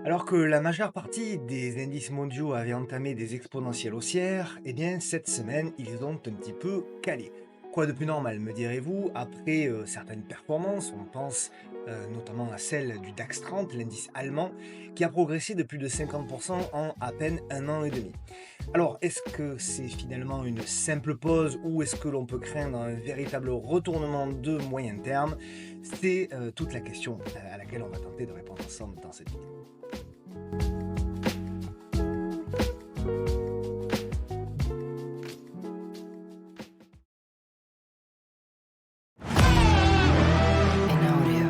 Alors que la majeure partie des indices mondiaux avaient entamé des exponentielles haussières, eh bien cette semaine, ils ont un petit peu calé. Quoi de plus normal, me direz-vous, après certaines performances, on pense notamment à celle du DAX 30, l'indice allemand, qui a progressé de plus de 50% en à peine un an et demi. Alors, est-ce que c'est finalement une simple pause ou est-ce que l'on peut craindre un véritable retournement de moyen terme? C'est toute la question à laquelle on va tenter de répondre ensemble dans cette vidéo. In audio.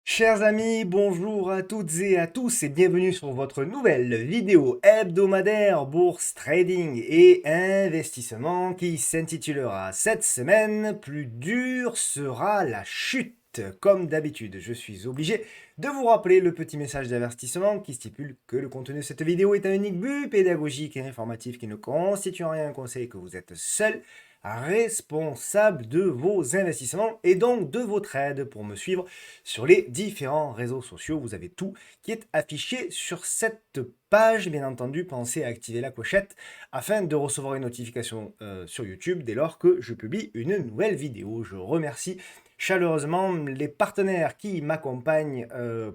Chers amis, bonjour à toutes et à tous et bienvenue sur votre nouvelle vidéo hebdomadaire bourse, trading et investissement qui s'intitulera cette semaine Plus dur sera la chute. Comme d'habitude, je suis obligé de vous rappeler le petit message d'avertissement qui stipule que le contenu de cette vidéo est un unique but pédagogique et informatif qui ne constitue en rien un conseil, que vous êtes seul responsable de vos investissements et donc de vos trades. Pour me suivre sur les différents réseaux sociaux, vous avez tout qui est affiché sur cette page. Bien entendu, pensez à activer la clochette afin de recevoir une notification sur YouTube dès lors que je publie une nouvelle vidéo. Je remercie chaleureusement les partenaires qui m'accompagnent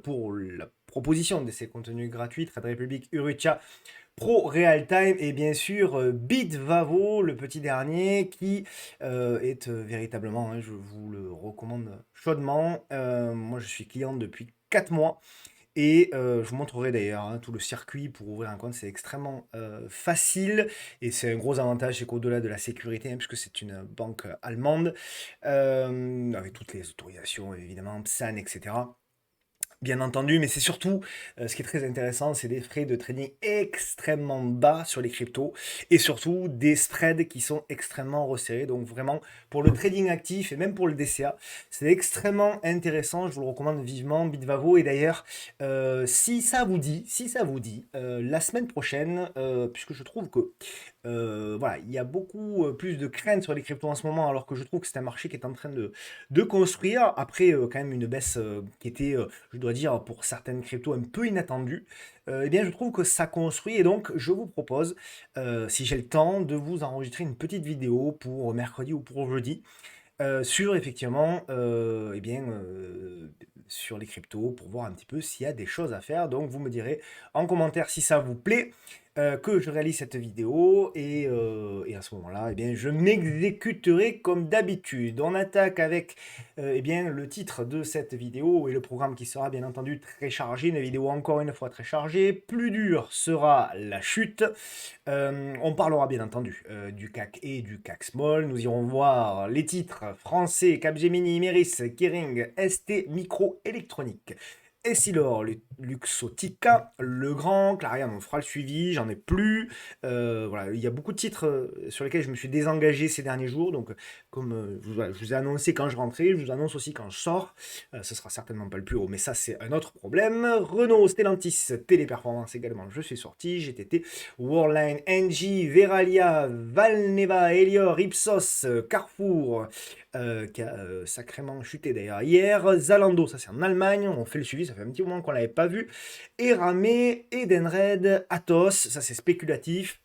pour la proposition de ces contenus gratuits: Trade Republic, Urucha, Pro Real Time et bien sûr Bitvavo, le petit dernier, qui est véritablement, hein, je vous le recommande chaudement. Moi, je suis client depuis 4 mois et je vous montrerai d'ailleurs, hein, tout le circuit pour ouvrir un compte. C'est extrêmement facile et c'est un gros avantage, c'est qu'au-delà de la sécurité, hein, puisque c'est une banque allemande, avec toutes les autorisations évidemment, PSAN, etc. Bien entendu, mais c'est surtout, ce qui est très intéressant, c'est des frais de trading extrêmement bas sur les cryptos et surtout des spreads qui sont extrêmement resserrés. Donc vraiment, pour le trading actif et même pour le DCA, c'est extrêmement intéressant. Je vous le recommande vivement, Bitvavo. Et d'ailleurs, si ça vous dit, la semaine prochaine, puisque je trouve que voilà, il y a beaucoup plus de crainte sur les cryptos en ce moment, alors que je trouve que c'est un marché qui est en train de construire, après quand même une baisse qui était, je dois dire, pour certaines cryptos un peu inattendue. Eh bien, je trouve que ça construit et donc je vous propose, si j'ai le temps, de vous enregistrer une petite vidéo pour mercredi ou pour jeudi, sur effectivement, eh bien, sur les cryptos pour voir un petit peu s'il y a des choses à faire. Donc vous me direz en commentaire si ça vous plaît, que je réalise cette vidéo et à ce moment-là, eh bien, je m'exécuterai comme d'habitude. On attaque avec, eh bien, le titre de cette vidéo et le programme qui sera bien entendu très chargé. Une vidéo encore une fois très chargée. Plus dur sera la chute. On parlera bien entendu du CAC et du CAC Small. Nous irons voir les titres français: Capgemini, Imerys, Kering, ST Microélectronique, Essilor, Luxottica, Legrand, Clariane. On fera le suivi, j'en ai plus. Voilà, il y a beaucoup de titres sur lesquels je me suis désengagé ces derniers jours. Donc, comme voilà, je vous ai annoncé quand je rentrais, je vous annonce aussi quand je sors. Ce sera certainement pas le plus haut, mais ça, c'est un autre problème. Renault, Stellantis, Téléperformance également, je suis sorti. GTT, Worldline, Engie, Veralia, Valneva, Elior, Ipsos, Carrefour, qui a sacrément chuté d'ailleurs hier. Zalando, ça c'est en Allemagne, on fait le suivi, ça fait un petit moment qu'on l'avait pas vu. Eramé, Edenred, Atos, ça c'est spéculatif.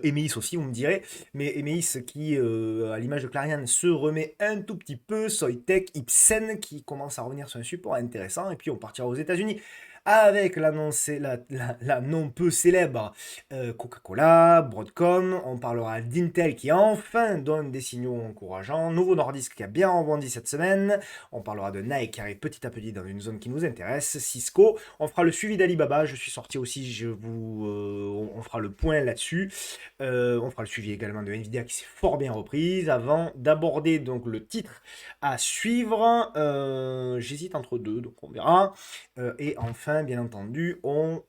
Emeis aussi, vous me direz, mais Emeis qui, à l'image de Clariane, se remet un tout petit peu. Soitec, Ipsen qui commence à revenir sur un support intéressant, et puis on partira aux États-Unis avec la non peu célèbre Coca-Cola, Broadcom. On parlera d'Intel qui enfin donne des signaux encourageants. Novo Nordisk qui a bien rebondi cette semaine. On parlera de Nike qui arrive petit à petit dans une zone qui nous intéresse. Cisco. On fera le suivi d'Alibaba. Je suis sorti aussi. On fera le point là-dessus. On fera le suivi également de Nvidia qui s'est fort bien reprise. Avant d'aborder donc le titre à suivre, j'hésite entre deux, donc on verra. Et enfin, bien entendu, on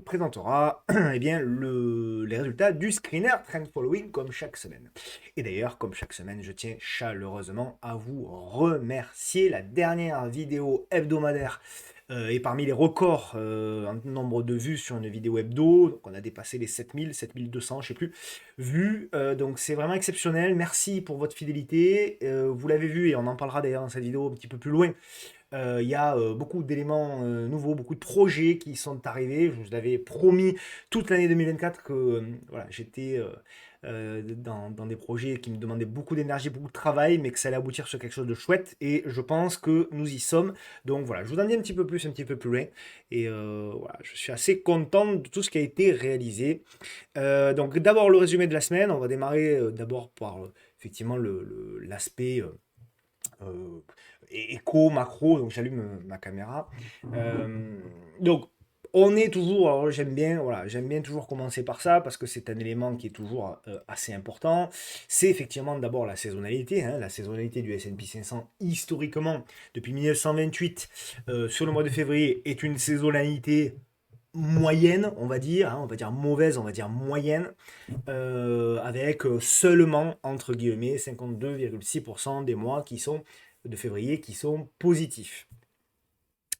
présentera eh bien, les résultats du screener Trend Following comme chaque semaine. Et d'ailleurs, comme chaque semaine, je tiens chaleureusement à vous remercier. La dernière vidéo hebdomadaire et parmi les records en nombre de vues sur une vidéo hebdo, donc on a dépassé les 7000, 7200, je sais plus, vues. Donc c'est vraiment exceptionnel. Merci pour votre fidélité. Vous l'avez vu et on en parlera d'ailleurs dans cette vidéo un petit peu plus loin. Il y a beaucoup d'éléments nouveaux, beaucoup de projets qui sont arrivés. Je vous avais promis toute l'année 2024 que voilà, j'étais dans des projets qui me demandaient beaucoup d'énergie, beaucoup de travail, mais que ça allait aboutir sur quelque chose de chouette. Et je pense que nous y sommes. Donc voilà, je vous en dis un petit peu plus, un petit peu plus loin. Et voilà, je suis assez content de tout ce qui a été réalisé. Donc d'abord le résumé de la semaine. On va démarrer d'abord par effectivement l'aspect euh, éco, macro, donc j'allume ma caméra. Donc on est toujours, alors j'aime bien, voilà, j'aime bien toujours commencer par ça parce que c'est un élément qui est toujours assez important. C'est effectivement d'abord la saisonnalité, hein, la saisonnalité du S&P 500 historiquement depuis 1928 sur le mois de février est une saisonnalité moyenne, on va dire mauvaise, on va dire moyenne, avec seulement, entre guillemets, 52,6% des mois de février qui sont positifs.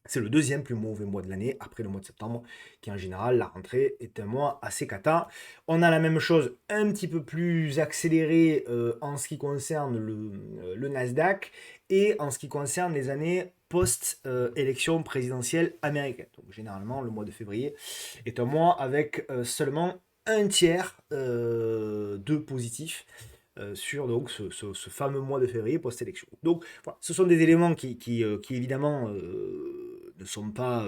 C'est le deuxième plus mauvais mois de l'année, après le mois de septembre, qui en général, la rentrée est un mois assez cata. On a la même chose un petit peu plus accélérée en ce qui concerne le Nasdaq et en ce qui concerne les années post-élection présidentielle américaine. Donc généralement, le mois de février est un mois avec seulement un tiers de positifs sur donc ce fameux mois de février post-élection. Donc voilà, ce sont des éléments qui évidemment ne sont pas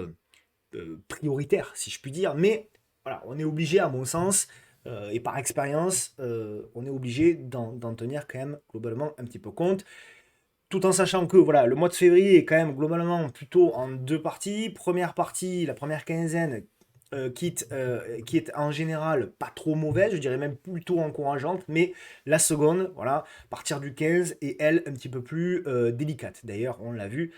prioritaires, si je puis dire, mais voilà, on est obligé, à mon sens, et par expérience, on est obligé d'en tenir quand même globalement un petit peu compte, tout en sachant que voilà, le mois de février est quand même globalement plutôt en deux parties. Première partie, la première quinzaine, qui est en général pas trop mauvaise, je dirais même plutôt encourageante, mais la seconde, voilà, à partir du 15, est elle un petit peu plus délicate. D'ailleurs, on l'a vu,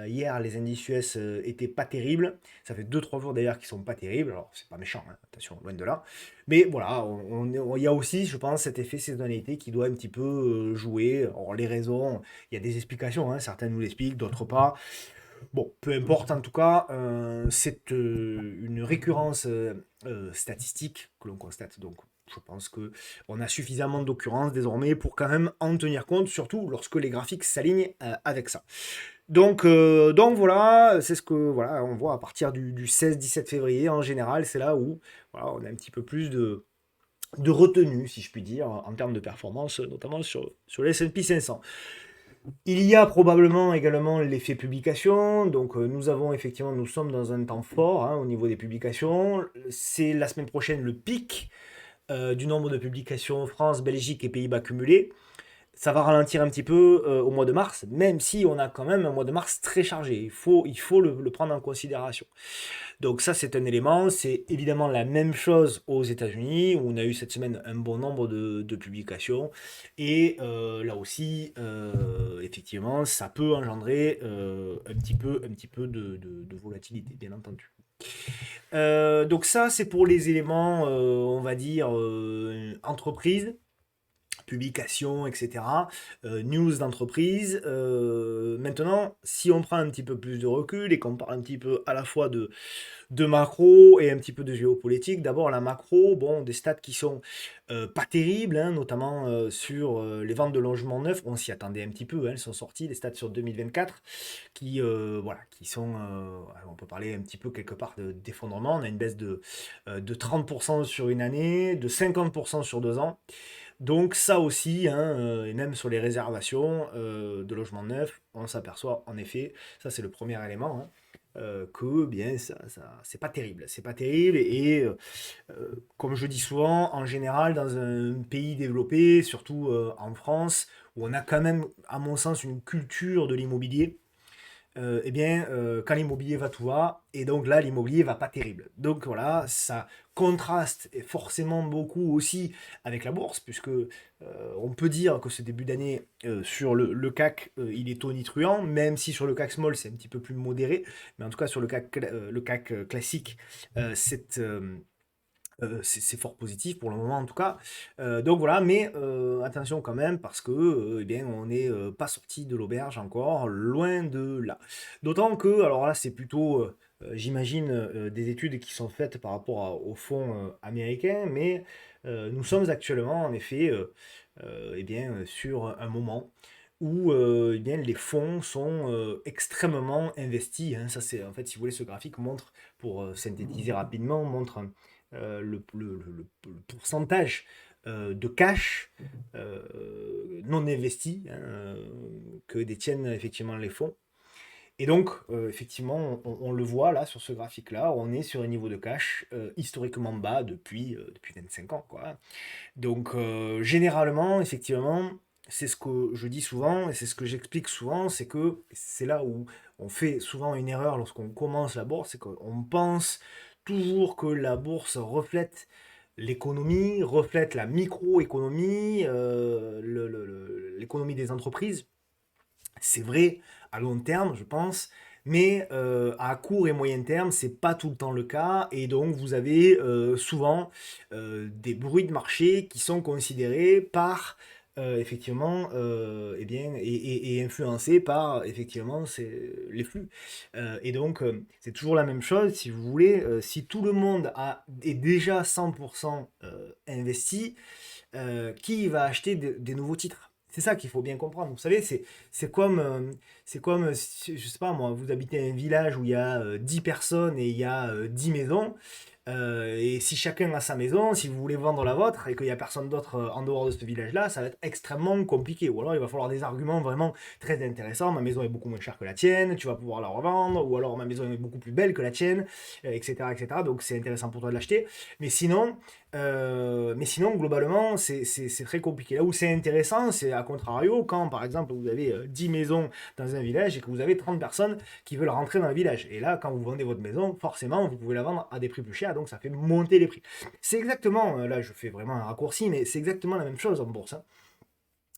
hier les indices US étaient pas terribles, ça fait deux trois jours d'ailleurs qu'ils sont pas terribles, alors c'est pas méchant, hein, attention, loin de là, mais voilà, il y a aussi, je pense, cet effet saisonnalité qui doit un petit peu jouer. Alors les raisons, il y a des explications, hein, certains nous l'expliquent, d'autres pas. Bon, peu importe, en tout cas, c'est une récurrence statistique que l'on constate. Donc, je pense que on a suffisamment d'occurrences désormais pour quand même en tenir compte, surtout lorsque les graphiques s'alignent avec ça. Donc voilà, c'est ce que voilà, on voit à partir du 16-17 février en général, c'est là où voilà, on a un petit peu plus de retenue, si je puis dire, en termes de performance, notamment sur les S&P 500. Il y a probablement également l'effet publication. Donc, nous sommes dans un temps fort hein, au niveau des publications. C'est la semaine prochaine le pic du nombre de publications France, Belgique et Pays-Bas cumulés. Ça va ralentir un petit peu au mois de mars, même si on a quand même un mois de mars très chargé. Il faut le prendre en considération. Donc ça, c'est un élément. C'est évidemment la même chose aux États-Unis, où on a eu cette semaine un bon nombre de publications. Et là aussi, effectivement, ça peut engendrer un petit peu de volatilité, bien entendu. Donc ça, c'est pour les éléments, on va dire, entreprise publications, etc., news d'entreprise. Maintenant, si on prend un petit peu plus de recul et qu'on parle un petit peu à la fois de macro et un petit peu de géopolitique, d'abord la macro, bon, des stats qui sont pas terribles, hein, notamment sur les ventes de logements neufs, on s'y attendait un petit peu, hein, elles sont sorties, les stats sur 2024, voilà, qui sont, on peut parler un petit peu quelque part d'effondrement, on a une baisse de 30% sur une année, de 50% sur 2 ans. Donc ça aussi, hein, et même sur les réservations de logements neufs, on s'aperçoit en effet, ça c'est le premier élément, hein, que bien c'est pas terrible. C'est pas terrible et comme je dis souvent, en général, dans un pays développé, surtout en France, où on a quand même, à mon sens, une culture de l'immobilier, eh bien, quand l'immobilier va, tout va, et donc là, l'immobilier va pas terrible. Donc voilà, ça contraste forcément beaucoup aussi avec la bourse, puisque on peut dire que ce début d'année sur le CAC, il est tonitruant, même si sur le CAC Small, c'est un petit peu plus modéré, mais en tout cas sur le CAC classique, c'est c'est fort positif pour le moment en tout cas. Donc voilà, mais attention quand même parce que eh bien, on n'est pas sorti de l'auberge encore, loin de là. D'autant que, alors là, c'est plutôt, j'imagine, des études qui sont faites par rapport au fonds américain, mais nous sommes actuellement en effet eh bien, sur un moment où eh bien, les fonds sont extrêmement investis, hein. Ça, c'est en fait, si vous voulez, ce graphique montre, pour synthétiser rapidement, montre le pourcentage de cash non investi, hein, que détiennent effectivement les fonds. Et donc, effectivement, on le voit là sur ce graphique-là, on est sur un niveau de cash historiquement bas depuis 25 ans, quoi. Donc, généralement, effectivement, c'est ce que je dis souvent et c'est ce que j'explique souvent, c'est que c'est là où on fait souvent une erreur lorsqu'on commence la bourse, c'est qu'on pense toujours que la bourse reflète l'économie, reflète la microéconomie, l'économie des entreprises. C'est vrai à long terme, je pense, mais à court et moyen terme, c'est pas tout le temps le cas, et donc vous avez souvent des bruits de marché qui sont considérés par effectivement, eh bien, et influencés par effectivement les flux. Et donc c'est toujours la même chose, si vous voulez, si tout le monde est déjà 100% investi, qui va acheter des nouveaux titres? C'est ça qu'il faut bien comprendre. Vous savez, c'est comme, je sais pas moi, vous habitez un village où il y a 10 personnes et il y a 10 maisons. Et si chacun a sa maison, si vous voulez vendre la vôtre et qu'il n'y a personne d'autre en dehors de ce village-là, ça va être extrêmement compliqué. Ou alors il va falloir des arguments vraiment très intéressants. Ma maison est beaucoup moins chère que la tienne, tu vas pouvoir la revendre. Ou alors ma maison est beaucoup plus belle que la tienne, etc., etc. Donc c'est intéressant pour toi de l'acheter. Mais sinon, globalement, c'est très compliqué. Là où c'est intéressant, c'est à contrario, quand par exemple vous avez 10 maisons dans un village et que vous avez 30 personnes qui veulent rentrer dans le village. Et là, quand vous vendez votre maison, forcément, vous pouvez la vendre à des prix plus chers, donc ça fait monter les prix. C'est exactement, là je fais vraiment un raccourci, mais c'est exactement la même chose en bourse, hein.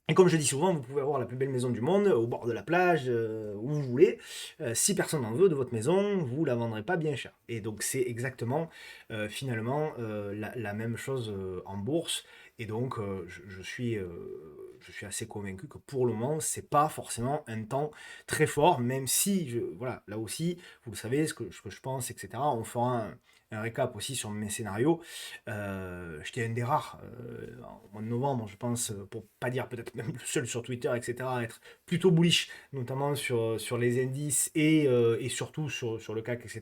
Et comme je dis souvent, vous pouvez avoir la plus belle maison du monde, au bord de la plage, où vous voulez. Si personne n'en veut de votre maison, vous la vendrez pas bien cher. Et donc c'est exactement finalement la même chose en bourse. Et donc je suis assez convaincu que pour le moment, c'est pas forcément un temps très fort, même si, voilà, là aussi, vous le savez, ce que je pense, etc. On fera un récap aussi sur mes scénarios. J'étais un des rares au mois de novembre, je pense, pour pas dire peut-être même le seul sur Twitter, etc., à être plutôt bullish, notamment sur les indices et surtout sur le CAC, etc.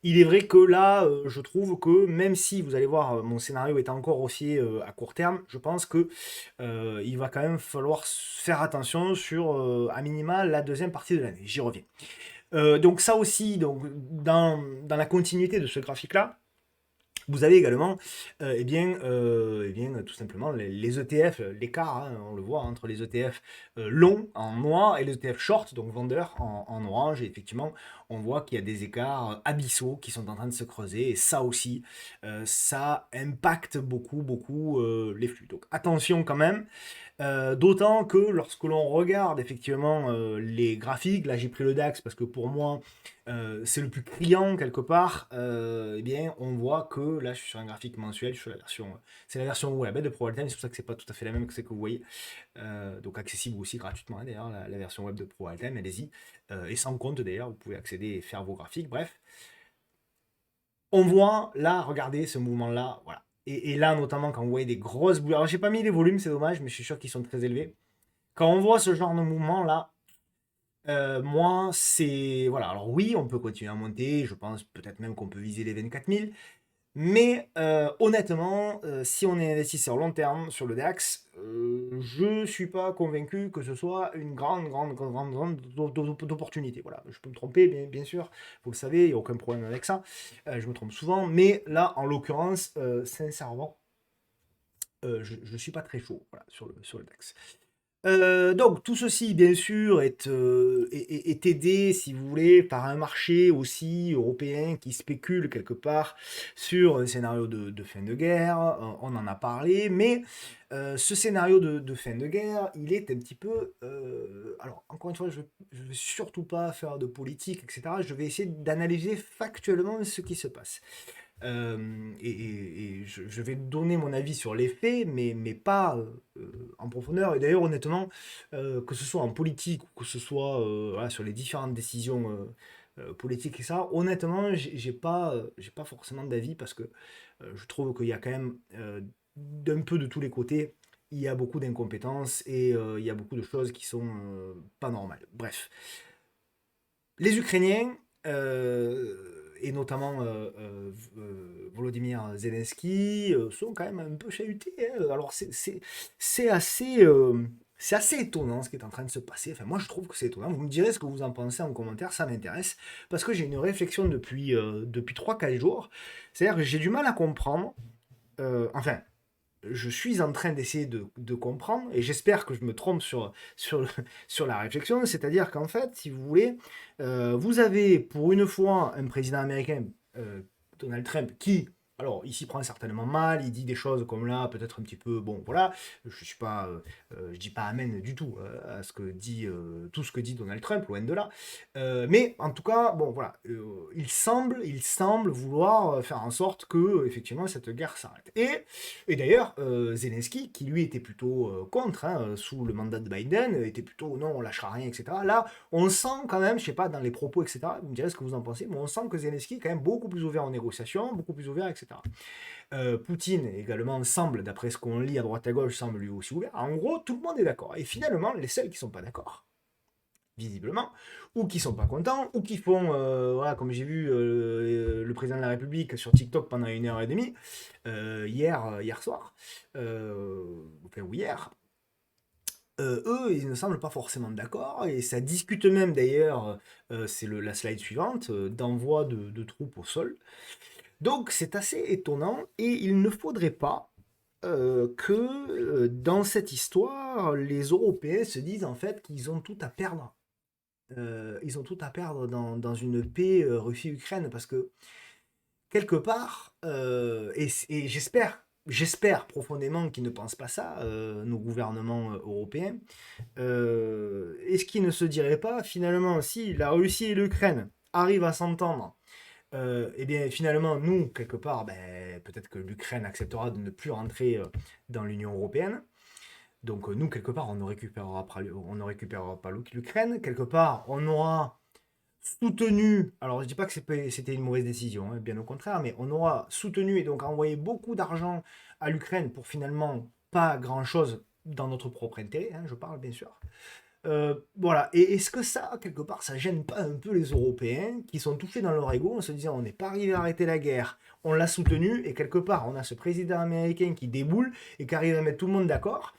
Il est vrai que là, je trouve que même si vous allez voir, mon scénario est encore haussier à court terme, je pense que il va quand même falloir faire attention sur à minima la deuxième partie de l'année. J'y reviens. Donc ça aussi, donc, dans la continuité de ce graphique-là, vous avez également, eh bien, tout simplement, les ETF, l'écart, hein, on le voit entre les ETF longs en noir et les ETF short, donc vendeurs en orange. Et effectivement, on voit qu'il y a des écarts abyssaux qui sont en train de se creuser. Et ça aussi, ça impacte beaucoup, beaucoup les flux. Donc attention quand même. D'autant que lorsque l'on regarde effectivement les graphiques, là j'ai pris le DAX parce que pour moi c'est le plus criant quelque part, eh bien on voit que là je suis sur un graphique mensuel, je suis sur la version, c'est la version web de ProAltem, c'est pour ça que c'est pas tout à fait la même que celle que vous voyez. Donc accessible aussi gratuitement, hein, d'ailleurs la version web de ProAltem, allez-y. Et sans compte d'ailleurs, vous pouvez accéder et faire vos graphiques, bref. On voit là, regardez ce mouvement-là, voilà. Et là, notamment, quand vous voyez des grosses boules. Alors, j'ai pas mis les volumes, c'est dommage, mais je suis sûr qu'ils sont très élevés. Quand on voit ce genre de mouvement-là, moi, c'est. Voilà. Alors, oui, on peut continuer à monter. Je pense peut-être même qu'on peut viser les 24 000. Mais honnêtement, si on est investisseur long terme sur le DAX, je suis pas convaincu que ce soit une grande d'opportunité. Voilà, je peux me tromper, bien sûr, vous le savez, il y a aucun problème avec ça. Je me trompe souvent, mais là, en l'occurrence, sincèrement, je suis pas très chaud, voilà, sur le DAX. Donc tout ceci, bien sûr, est aidé, si vous voulez, par un marché aussi européen qui spécule quelque part sur un scénario de fin de guerre. On en a parlé, mais ce scénario de fin de guerre, il est un petit peu... alors, encore une fois, je ne vais surtout pas faire de politique, etc. Je vais essayer d'analyser factuellement ce qui se passe. Et je vais donner mon avis sur les faits, mais pas en profondeur. Et d'ailleurs, honnêtement, que ce soit en politique ou que ce soit voilà, sur les différentes décisions politiques et ça, honnêtement, j'ai pas forcément d'avis parce que je trouve qu'il y a quand même d'un peu de tous les côtés, il y a beaucoup d'incompétences et il y a beaucoup de choses qui sont pas normales. Bref, les Ukrainiens, et notamment Volodymyr Zelensky, sont quand même un peu chahutés, hein. Alors c'est assez étonnant ce qui est en train de se passer. Enfin, moi je trouve que c'est étonnant. Vous me direz ce que vous en pensez en commentaire, ça m'intéresse. Parce que j'ai une réflexion depuis 3 4 jours. C'est-à-dire que j'ai du mal à comprendre. Enfin, je suis en train d'essayer de comprendre, et j'espère que je me trompe sur la réflexion, c'est-à-dire qu'en fait, si vous voulez, vous avez pour une fois un président américain, Donald Trump, qui, alors, il s'y prend certainement mal, il dit des choses comme là, peut-être un petit peu, bon, voilà, je suis pas, je dis pas amen du tout à ce que dit, tout ce que dit Donald Trump, loin de là, mais en tout cas, bon, voilà, il semble vouloir faire en sorte que, effectivement, cette guerre s'arrête. Et d'ailleurs, Zelensky, qui lui était plutôt contre, hein, sous le mandat de Biden, était plutôt non, on lâchera rien, etc. Là, on sent quand même, je sais pas, dans les propos, etc., vous me direz ce que vous en pensez, mais on sent que Zelensky est quand même beaucoup plus ouvert aux négociations, beaucoup plus ouvert, etc. Poutine également semble, d'après ce qu'on lit à droite à gauche, semble lui aussi ouvert. En gros, tout le monde est d'accord. Et finalement, les seuls qui sont pas d'accord, visiblement, ou qui sont pas contents, ou qui font, voilà, comme j'ai vu le président de la République sur TikTok pendant 1 heure et demie, hier soir, enfin, ou hier, eux, ils ne semblent pas forcément d'accord, et ça discute même d'ailleurs, c'est la slide suivante, d'envoi de troupes au sol. Donc c'est assez étonnant, et il ne faudrait pas que dans cette histoire, les Européens se disent en fait qu'ils ont tout à perdre. Ils ont tout à perdre dans une paix Russie-Ukraine, parce que quelque part, et j'espère profondément qu'ils ne pensent pas ça, nos gouvernements européens. Est-ce qu'ils ne se diraient pas, finalement, si la Russie et l'Ukraine arrivent à s'entendre, et bien finalement, nous, quelque part, ben, peut-être que l'Ukraine acceptera de ne plus rentrer dans l'Union européenne. Donc nous, quelque part, on ne récupérera pas l'Ukraine. Quelque part, on aura soutenu, alors je dis pas que c'était une mauvaise décision, hein, bien au contraire, mais on aura soutenu et donc envoyé beaucoup d'argent à l'Ukraine pour finalement pas grand-chose dans notre propre intérêt, hein, je parle bien sûr. Voilà, et est-ce que ça, quelque part, ça gêne pas un peu les Européens qui sont touchés dans leur ego en se disant on n'est pas arrivé à arrêter la guerre, on l'a soutenu, et quelque part, on a ce président américain qui déboule et qui arrive à mettre tout le monde d'accord.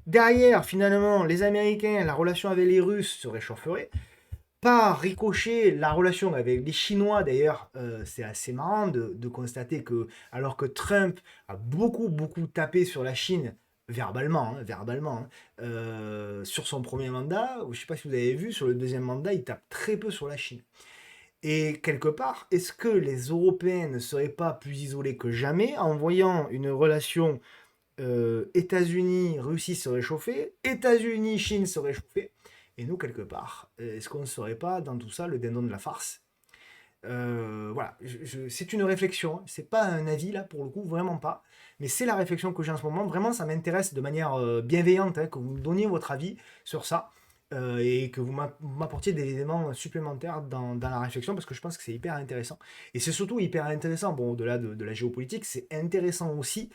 Derrière, finalement, les Américains, la relation avec les Russes se réchaufferait. Par ricochet, la relation avec les Chinois, d'ailleurs, c'est assez marrant de constater que, alors que Trump a beaucoup tapé sur la Chine, verbalement, hein, sur son premier mandat, je ne sais pas si vous avez vu, sur le deuxième mandat, il tape très peu sur la Chine. Et quelque part, est-ce que les Européens ne seraient pas plus isolés que jamais en voyant une relation États-Unis-Russie se réchauffer, États-Unis-Chine se réchauffer, et nous, quelque part, est-ce qu'on ne serait pas dans tout ça le dindon de la farce? Voilà, c'est une réflexion, hein. C'est pas un avis là pour le coup, vraiment pas. Mais c'est la réflexion que j'ai en ce moment. Vraiment, ça m'intéresse de manière bienveillante, hein, que vous me donniez votre avis sur ça, et que vous m'apportiez des éléments supplémentaires dans la réflexion, parce que je pense que c'est hyper intéressant. Et c'est surtout hyper intéressant, bon, au-delà de la géopolitique, c'est intéressant aussi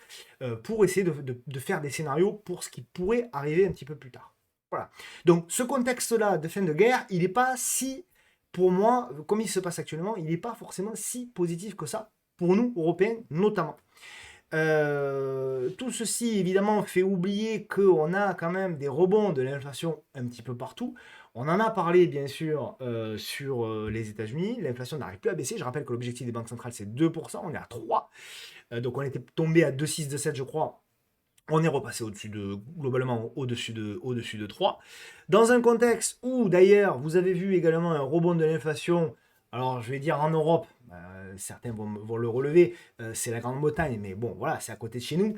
pour essayer de faire des scénarios pour ce qui pourrait arriver un petit peu plus tard. Voilà. Donc ce contexte-là de fin de guerre, il n'est pas si, pour moi, comme il se passe actuellement, il n'est pas forcément si positif que ça pour nous, Européens, notamment. Tout ceci, évidemment, fait oublier qu'on a quand même des rebonds de l'inflation un petit peu partout. On en a parlé, bien sûr, sur les États-Unis. L'inflation n'arrive plus à baisser. Je rappelle que l'objectif des banques centrales, c'est 2%. On est à 3. Donc, on était tombé à 2,6, 2,7, je crois. On est repassé globalement au-dessus de 3. Dans un contexte où, d'ailleurs, vous avez vu également un rebond de l'inflation, alors je vais dire en Europe, certains vont le relever, c'est la Grande-Bretagne, mais bon, voilà, c'est à côté de chez nous.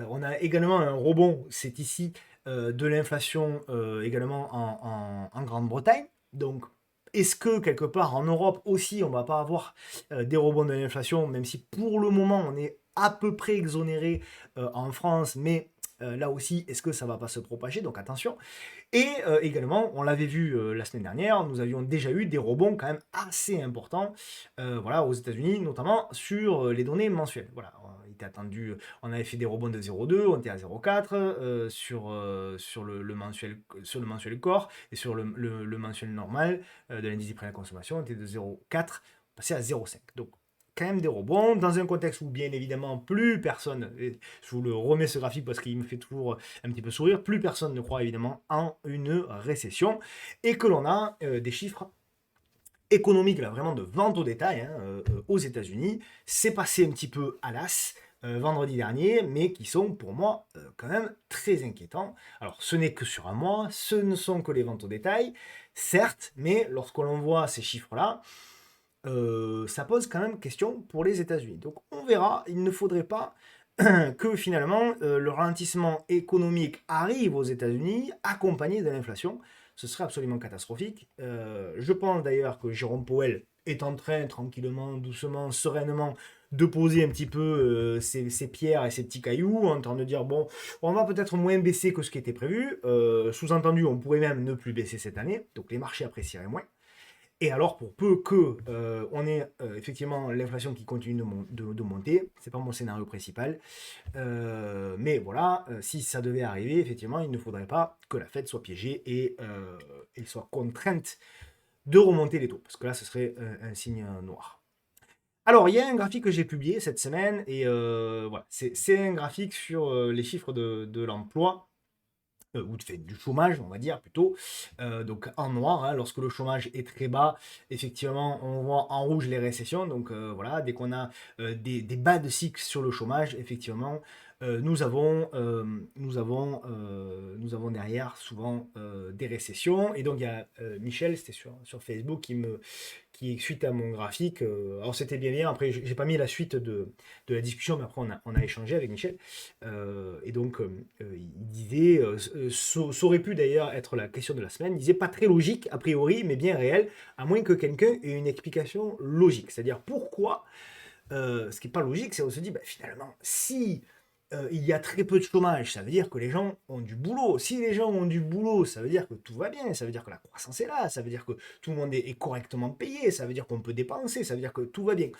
On a également un rebond, c'est ici, de l'inflation également en Grande-Bretagne. Donc, est-ce que quelque part en Europe aussi, on ne va pas avoir des rebonds de l'inflation, même si pour le moment, on est à peu près exonéré en France, mais là aussi, est-ce que ça va pas se propager? Donc attention. Et également, on l'avait vu la semaine dernière, nous avions déjà eu des rebonds quand même assez importants, voilà, aux États-Unis, notamment sur les données mensuelles. Voilà, il était attendu, on avait fait des rebonds de 0,2, on était à 0,4 sur le mensuel core et sur le mensuel normal de l'indice des prix à la consommation, on était de 0,4, passé à 0,5. Donc quand même des rebonds, dans un contexte où bien évidemment plus personne, et je vous le remets ce graphique parce qu'il me fait toujours un petit peu sourire, plus personne ne croit évidemment en une récession, et que l'on a des chiffres économiques là vraiment de vente au détail aux États-Unis. C'est passé un petit peu à l'as vendredi dernier, mais qui sont pour moi quand même très inquiétants. Alors ce n'est que sur un mois, ce ne sont que les ventes au détail, certes, mais lorsque l'on voit ces chiffres-là, ça pose quand même question pour les États-Unis. Donc on verra, il ne faudrait pas que finalement le ralentissement économique arrive aux États-Unis accompagné de l'inflation. Ce serait absolument catastrophique. Je pense d'ailleurs que Jérôme Powell est en train, tranquillement, doucement, sereinement, de poser un petit peu ses pierres et ses petits cailloux, en train de dire, bon, on va peut-être moins baisser que ce qui était prévu. Sous-entendu, on pourrait même ne plus baisser cette année, donc les marchés apprécieraient moins. Et alors, pour peu que on ait effectivement l'inflation qui continue de monter, c'est pas mon scénario principal, mais voilà, si ça devait arriver, effectivement, il ne faudrait pas que la Fed soit piégée et soit contrainte de remonter les taux, parce que là, ce serait un signe noir. Alors, il y a un graphique que j'ai publié cette semaine, et voilà, c'est un graphique sur les chiffres de l'emploi ou du chômage, on va dire plutôt. Donc en noir, hein, lorsque le chômage est très bas, effectivement, on voit en rouge les récessions. Donc voilà, dès qu'on a des bas de cycle sur le chômage, effectivement, nous avons derrière souvent des récessions. Et donc il y a Michel, c'était sur Facebook, qui suite à mon graphique, alors c'était bien, après j'ai pas mis la suite de la discussion, mais après on a échangé avec Michel, et donc il disait, ça aurait pu d'ailleurs être la question de la semaine, il disait pas très logique a priori, mais bien réel, à moins que quelqu'un ait une explication logique, c'est-à-dire pourquoi, ce qui n'est pas logique, c'est on se dit, bah, finalement, si il y a très peu de chômage, ça veut dire que les gens ont du boulot. Si les gens ont du boulot, ça veut dire que tout va bien, ça veut dire que la croissance est là, ça veut dire que tout le monde est correctement payé, ça veut dire qu'on peut dépenser, ça veut dire que tout va bien.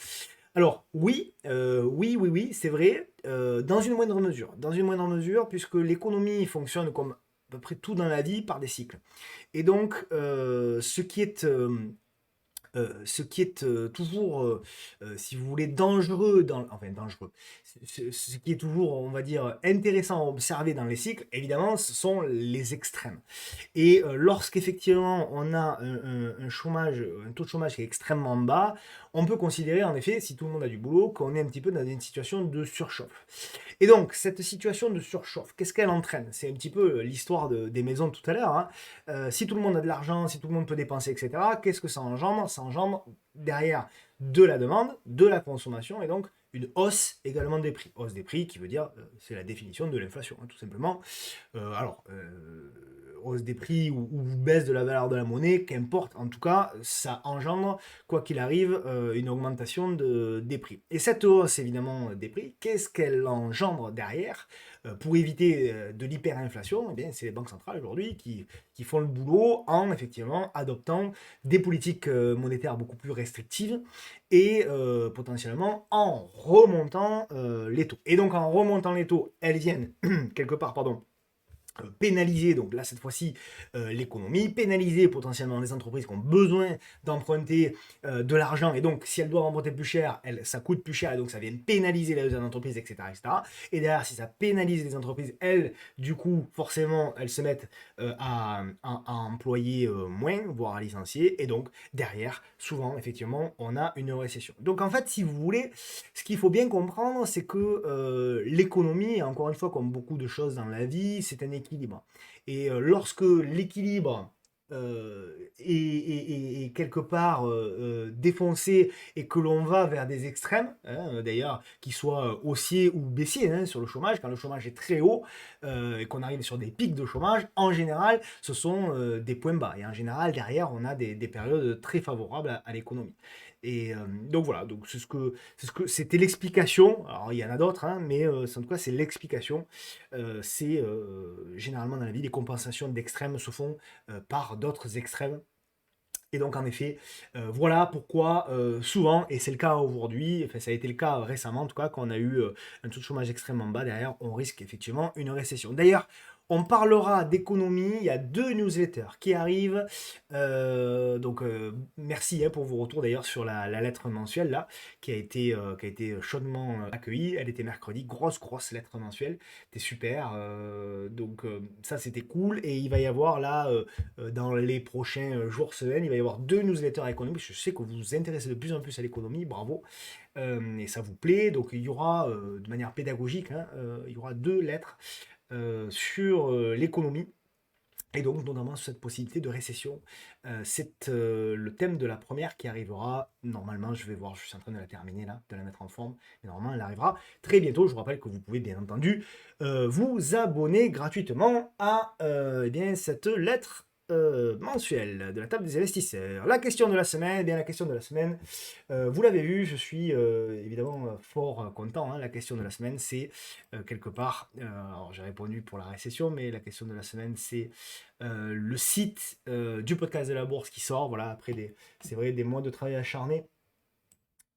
Alors oui, oui, c'est vrai, dans une moindre mesure. Dans une moindre mesure, puisque l'économie fonctionne comme à peu près tout dans la vie par des cycles. Et donc, ce qui est toujours, si vous voulez, dangereux, enfin dangereux, ce qui est toujours, on va dire, intéressant à observer dans les cycles, évidemment, ce sont les extrêmes. Et lorsqu'effectivement on a un taux de chômage qui est extrêmement bas, on peut considérer en effet, si tout le monde a du boulot, qu'on est un petit peu dans une situation de surchauffe. Et donc, cette situation de surchauffe, qu'est-ce qu'elle entraîne? C'est un petit peu l'histoire des maisons de tout à l'heure, hein. Si tout le monde a de l'argent, si tout le monde peut dépenser, etc., qu'est-ce que ça engendre? Ça engendre derrière de la demande, de la consommation, et donc une hausse également des prix. Hausse des prix qui veut dire, c'est la définition de l'inflation, hein, tout simplement. Hausse des prix ou baisse de la valeur de la monnaie, qu'importe, en tout cas, ça engendre, quoi qu'il arrive, une augmentation des prix. Et cette hausse, évidemment, des prix, qu'est-ce qu'elle engendre derrière pour éviter de l'hyperinflation? Eh bien, c'est les banques centrales aujourd'hui qui font le boulot en, effectivement, adoptant des politiques monétaires beaucoup plus restrictives et potentiellement en remontant les taux. Et donc, en remontant les taux, elles viennent, quelque part, pardon, pénaliser, donc là cette fois-ci l'économie, pénaliser potentiellement les entreprises qui ont besoin d'emprunter de l'argent, et donc si elles doivent emprunter plus cher, ça coûte plus cher, et donc ça vient pénaliser les entreprises, etc., etc. Et derrière, si ça pénalise les entreprises, elles, du coup, forcément, elles se mettent à employer moins, voire à licencier, et donc derrière, souvent, effectivement, on a une récession. Donc en fait, si vous voulez, ce qu'il faut bien comprendre, c'est que l'économie, encore une fois, comme beaucoup de choses dans la vie, c'est un équilibre. Et lorsque l'équilibre est quelque part défoncé et que l'on va vers des extrêmes, hein, d'ailleurs, qui soient haussiers ou baissiers, hein, sur le chômage, quand le chômage est très haut et qu'on arrive sur des pics de chômage, en général, ce sont des points bas. Et en général, derrière, on a des périodes très favorables à l'économie. Et donc voilà, donc c'était l'explication. Alors il y en a d'autres, hein, mais en tout cas c'est l'explication. C'est généralement dans la vie, les compensations d'extrêmes se font par d'autres extrêmes. Et donc en effet, voilà pourquoi souvent, et c'est le cas aujourd'hui, enfin ça a été le cas récemment en tout cas, quand on a eu un taux de chômage extrêmement bas, derrière on risque effectivement une récession. D'ailleurs, on parlera d'économie, il y a 2 newsletters qui arrivent, donc merci hein, pour vos retours d'ailleurs sur la lettre mensuelle là, qui a été chaudement accueillie, elle était mercredi, grosse lettre mensuelle, c'était super, donc ça c'était cool, et il va y avoir là dans les prochains jours, semaines. Il va y avoir 2 newsletters économiques. Je sais que vous vous intéressez de plus en plus à l'économie, bravo. Et ça vous plaît. Donc il y aura, de manière pédagogique, hein, il y aura 2 lettres sur l'économie. Et donc, notamment sur cette possibilité de récession. C'est le thème de la première qui arrivera. Normalement, je vais voir, je suis en train de la terminer là, de la mettre en forme. Mais normalement, elle arrivera très bientôt. Je vous rappelle que vous pouvez bien entendu vous abonner gratuitement à eh bien, cette lettre mensuelle de la table des investisseurs. La question de la semaine, eh bien la question de la semaine, vous l'avez vu, je suis évidemment fort content, hein. La question de la semaine, c'est quelque part, alors j'ai répondu pour la récession, mais la question de la semaine, c'est le site du podcast de la bourse qui sort, voilà, après c'est vrai, des mois de travail acharné,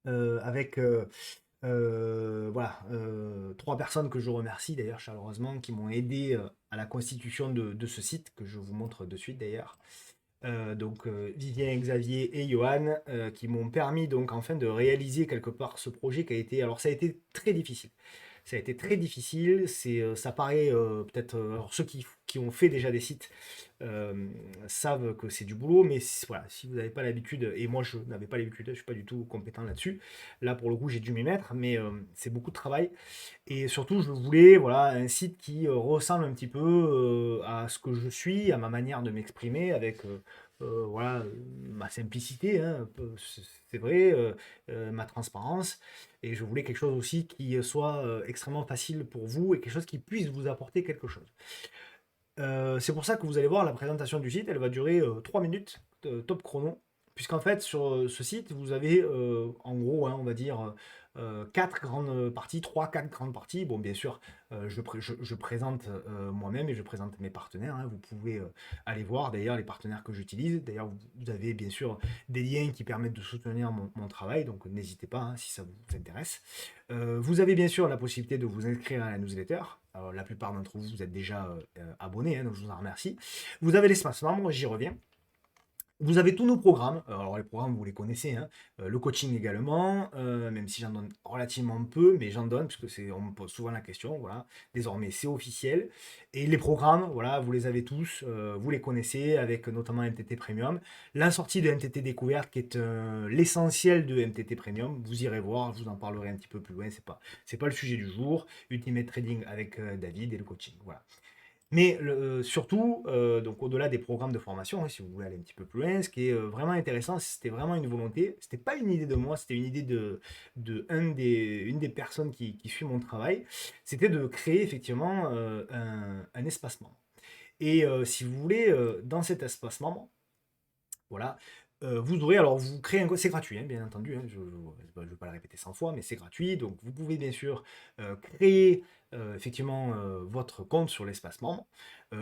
avec voilà, 3 personnes que je remercie d'ailleurs chaleureusement, qui m'ont aidé à la constitution de ce site, que je vous montre de suite d'ailleurs. Donc Vivien, Xavier et Johan, qui m'ont permis donc enfin de réaliser quelque part ce projet qui a été, alors ça a été très difficile. Ça a été très difficile, ça paraît peut-être, alors ceux qui ont fait déjà des sites savent que c'est du boulot, mais voilà, si vous n'avez pas l'habitude, et moi je n'avais pas l'habitude, je suis pas du tout compétent là-dessus, là pour le coup j'ai dû m'y mettre, mais c'est beaucoup de travail, et surtout je voulais voilà, un site qui ressemble un petit peu à ce que je suis, à ma manière de m'exprimer, avec voilà, ma simplicité, hein, un peu, c'est vrai, ma transparence, et je voulais quelque chose aussi qui soit extrêmement facile pour vous et quelque chose qui puisse vous apporter quelque chose. C'est pour ça que vous allez voir la présentation du site, elle va durer 3 minutes, top chrono, puisqu'en fait sur ce site, vous avez en gros, hein, on va dire, 4 grandes parties, 3-4 grandes parties. Bon, bien sûr, je présente moi-même et je présente mes partenaires, hein. Vous pouvez aller voir d'ailleurs les partenaires que j'utilise. D'ailleurs, vous avez bien sûr des liens qui permettent de soutenir mon travail, donc n'hésitez pas hein, si ça vous intéresse. Vous avez bien sûr la possibilité de vous inscrire à la newsletter. Alors, la plupart d'entre vous, vous êtes déjà abonnés, hein, donc je vous en remercie. Vous avez l'espace membre, j'y reviens. Vous avez tous nos programmes. Alors les programmes, vous les connaissez, hein. Le coaching également, même si j'en donne relativement peu, mais j'en donne, puisque on me pose souvent la question, voilà. Désormais, c'est officiel. Et les programmes, voilà, vous les avez tous, vous les connaissez, avec notamment MTT Premium. La sortie de MTT Découverte, qui est l'essentiel de MTT Premium. Vous irez voir, je vous en parlerai un petit peu plus loin, c'est pas le sujet du jour. Ultimate Trading avec David et le coaching, voilà. Mais surtout, donc au-delà des programmes de formation, hein, si vous voulez aller un petit peu plus loin, ce qui est vraiment intéressant, c'était vraiment une volonté. C'était pas une idée de moi, c'était une idée une des personnes qui suit mon travail. C'était de créer effectivement un espace membre. Et si vous voulez, dans cet espace membre, voilà. Vous aurez, alors vous créez un c'est gratuit, hein, bien entendu, hein, je ne vais pas le répéter 100 fois, mais c'est gratuit. Donc vous pouvez bien sûr créer effectivement votre compte sur l'espace membre.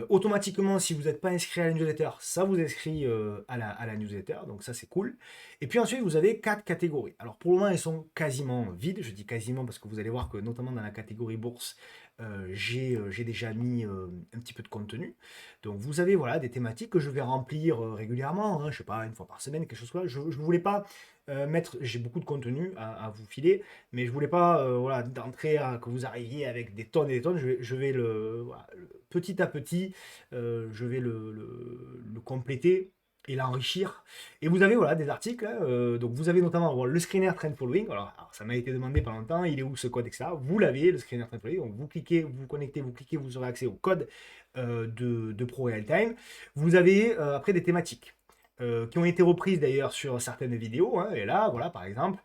Automatiquement, si vous n'êtes pas inscrit à la newsletter, ça vous inscrit à la newsletter, donc ça c'est cool. Et puis ensuite, vous avez 4 catégories. Alors pour le moment, elles sont quasiment vides. Je dis quasiment parce que vous allez voir que notamment dans la catégorie bourse, j'ai déjà mis un petit peu de contenu. Donc vous avez voilà, des thématiques que je vais remplir régulièrement, hein, je sais pas, une fois par semaine, quelque chose comme ça. Je ne voulais pas mettre, j'ai beaucoup de contenu à vous filer, mais je voulais pas voilà, d'entrer que vous arriviez avec des tonnes et des tonnes. Je vais voilà, petit à petit, je vais le compléter et l'enrichir. Et vous avez voilà, des articles, hein, donc vous avez notamment bon, le screener Trend Following. Alors, ça m'a été demandé pendant longtemps, il est où ce code, etc. Vous l'avez, le screener Trend Following. Donc vous cliquez, vous vous connectez, vous cliquez, vous aurez accès au code de Pro Real Time. Vous avez après des thématiques. Qui ont été reprises d'ailleurs sur certaines vidéos. Hein, et là, voilà, par exemple,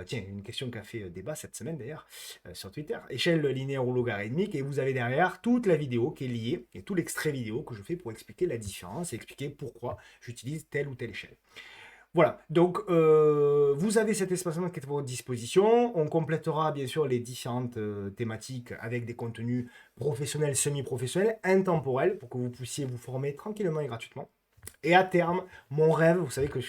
tiens, une question qui a fait débat cette semaine d'ailleurs sur Twitter. Échelle linéaire ou logarithmique. Et vous avez derrière toute la vidéo qui est liée et tout l'extrait vidéo que je fais pour expliquer la différence et expliquer pourquoi j'utilise telle ou telle échelle. Voilà, donc vous avez cet espacement qui est à votre disposition. On complétera bien sûr les différentes thématiques avec des contenus professionnels, semi-professionnels, intemporels, pour que vous puissiez vous former tranquillement et gratuitement. Et à terme, mon rêve, vous savez que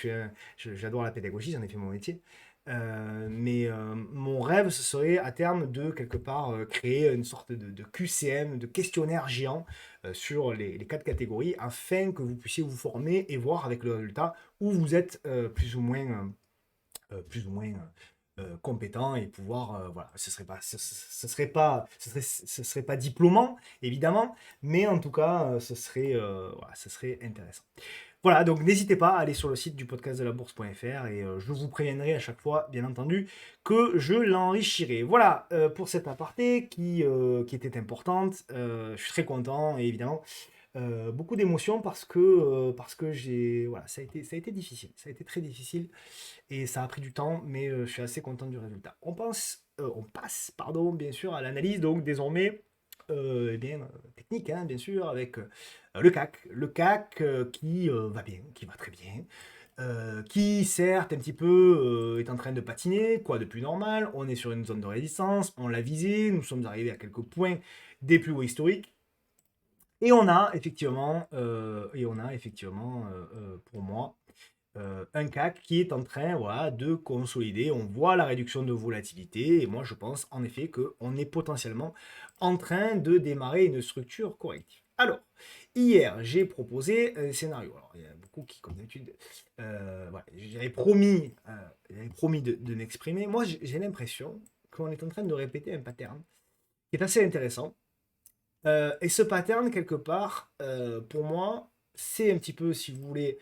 j'adore la pédagogie, j'en ai fait mon métier, mais mon rêve, ce serait à terme de quelque part créer une sorte de QCM, de questionnaire géant sur les 4 catégories, afin que vous puissiez vous former et voir avec le résultat où vous êtes plus ou moins compétent et pouvoir voilà, ce serait pas diplômant évidemment, mais en tout cas voilà, ce serait intéressant. Voilà, donc n'hésitez pas à aller sur le site du podcast de la bourse.fr et je vous préviendrai à chaque fois, bien entendu, que je l'enrichirai. Voilà pour cette aparté qui était importante. Je suis très content et évidemment beaucoup d'émotions parce que voilà, ça a été difficile, ça a été très difficile et ça a pris du temps, mais je suis assez content du résultat. On passe, pardon, bien sûr, à l'analyse donc désormais eh bien, technique, hein, bien sûr, avec le CAC qui va bien, qui va très bien, qui certes un petit peu est en train de patiner, quoi de plus normal. On est sur une zone de résistance, on l'a visé, nous sommes arrivés à quelques points des plus hauts historiques. Et on a effectivement pour moi, un CAC qui est en train voilà, de consolider. On voit la réduction de volatilité et moi je pense en effet qu'on est potentiellement en train de démarrer une structure corrective. Alors, hier j'ai proposé un scénario. Alors, il y a beaucoup qui, comme d'habitude, voilà, j'avais promis de m'exprimer. Moi j'ai l'impression qu'on est en train de répéter un pattern qui est assez intéressant. Et ce pattern, quelque part, pour moi, c'est un petit peu, si vous voulez,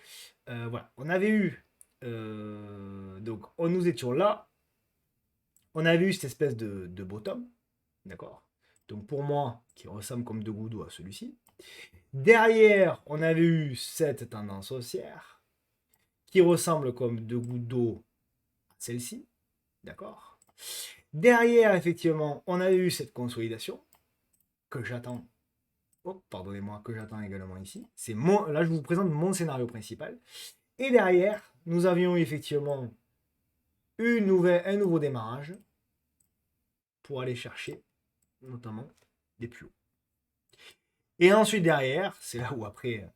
voilà, on avait eu, donc, nous étions là, on avait eu cette espèce de bottom, d'accord? Donc, pour moi, qui ressemble comme deux gouttes d'eau à celui-ci. Derrière, on avait eu cette tendance haussière, qui ressemble comme deux gouttes d'eau à celle-ci, d'accord? Derrière, effectivement, on a eu cette consolidation que j'attends. Oh, pardonnez-moi, que j'attends également ici. Là, je vous présente mon scénario principal. Et derrière, nous avions effectivement un nouveau démarrage pour aller chercher notamment des plus hauts. Et ensuite derrière, c'est là où après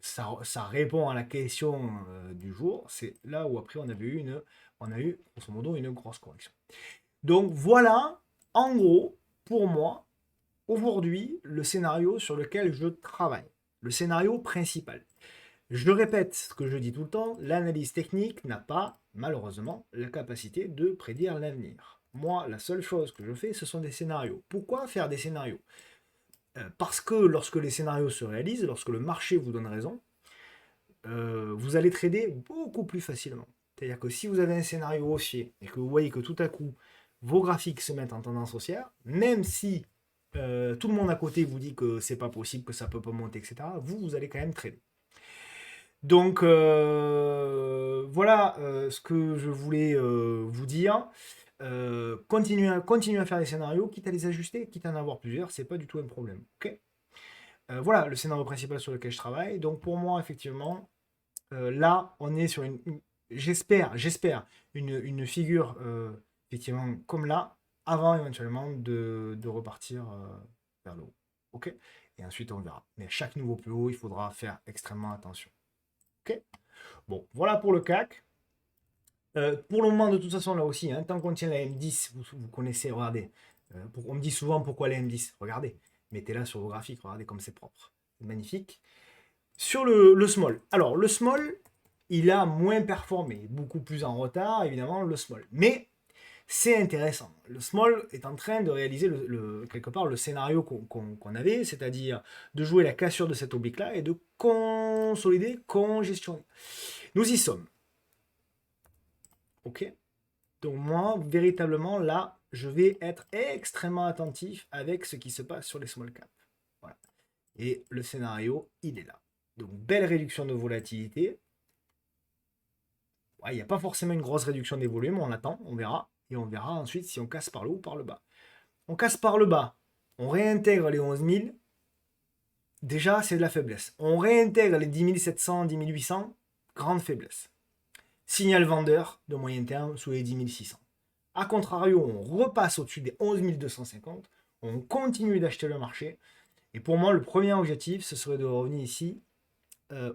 ça répond à la question du jour, c'est là où après on a eu grosso modo une grosse correction. Donc voilà, en gros, pour moi, aujourd'hui, le scénario sur lequel je travaille, le scénario principal. Je répète ce que je dis tout le temps, l'analyse technique n'a pas, malheureusement, la capacité de prédire l'avenir. Moi, la seule chose que je fais, ce sont des scénarios. Pourquoi faire des scénarios? Parce que lorsque les scénarios se réalisent, lorsque le marché vous donne raison, vous allez trader beaucoup plus facilement. C'est-à-dire que si vous avez un scénario haussier et que vous voyez que tout à coup, vos graphiques se mettent en tendance haussière, même si tout le monde à côté vous dit que c'est pas possible, que ça peut pas monter, etc., vous allez quand même trader. Donc voilà ce que je voulais vous dire. Continuez à faire des scénarios, quitte à les ajuster, quitte à en avoir plusieurs, c'est pas du tout un problème. Ok. Voilà le scénario principal sur lequel je travaille. Donc pour moi, effectivement, là, on est sur j'espère, une figure effectivement comme là, avant éventuellement de repartir vers le haut. Ok? Et ensuite, on verra. Mais chaque nouveau plus haut, il faudra faire extrêmement attention. Ok? Bon, voilà pour le CAC. Pour le moment, de toute façon, là aussi, hein, tant qu'on tient la M10, vous connaissez, regardez. On me dit souvent pourquoi la M10. Regardez, mettez-la sur vos graphiques, regardez comme c'est propre. C'est magnifique. Sur le small. Alors, le small, il a moins performé, beaucoup plus en retard, évidemment, le small. Mais c'est intéressant. Le small est en train de réaliser quelque part le scénario qu'on avait, c'est-à-dire de jouer la cassure de cette oblique-là et de consolider, congestionner. Nous y sommes. Ok? Donc moi, véritablement, là, je vais être extrêmement attentif avec ce qui se passe sur les small caps. Voilà. Et le scénario, il est là. Donc, belle réduction de volatilité. Il n'y a pas forcément une grosse réduction des volumes, on attend, on verra. Et on verra ensuite si on casse par le haut ou par le bas. On casse par le bas, on réintègre les 11 000. Déjà, c'est de la faiblesse. On réintègre les 10 700, 10 800, grande faiblesse. Signal vendeur de moyen terme sous les 10 600. A contrario, on repasse au-dessus des 11 250, on continue d'acheter le marché. Et pour moi, le premier objectif, ce serait de revenir ici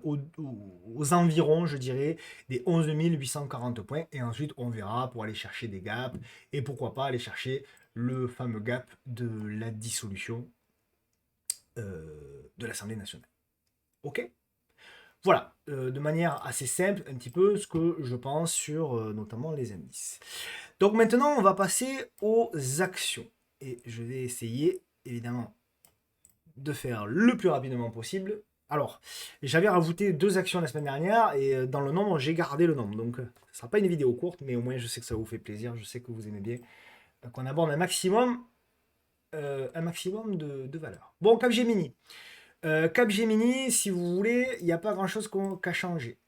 aux environs, je dirais, des 11 840 points. Et ensuite, on verra pour aller chercher des gaps et pourquoi pas aller chercher le fameux gap de la dissolution de l'Assemblée nationale. Ok? Voilà, de manière assez simple, un petit peu ce que je pense sur notamment les indices. Donc maintenant, on va passer aux actions. Et je vais essayer, évidemment, de faire le plus rapidement possible. Alors, j'avais rajouté 2 actions la semaine dernière et dans le nombre, j'ai gardé le nombre. Donc, ce ne sera pas une vidéo courte, mais au moins, je sais que ça vous fait plaisir. Je sais que vous aimez bien qu'on aborde un maximum de valeurs. Bon, Capgemini. Capgemini, si vous voulez, il n'y a pas grand-chose qu'à changer.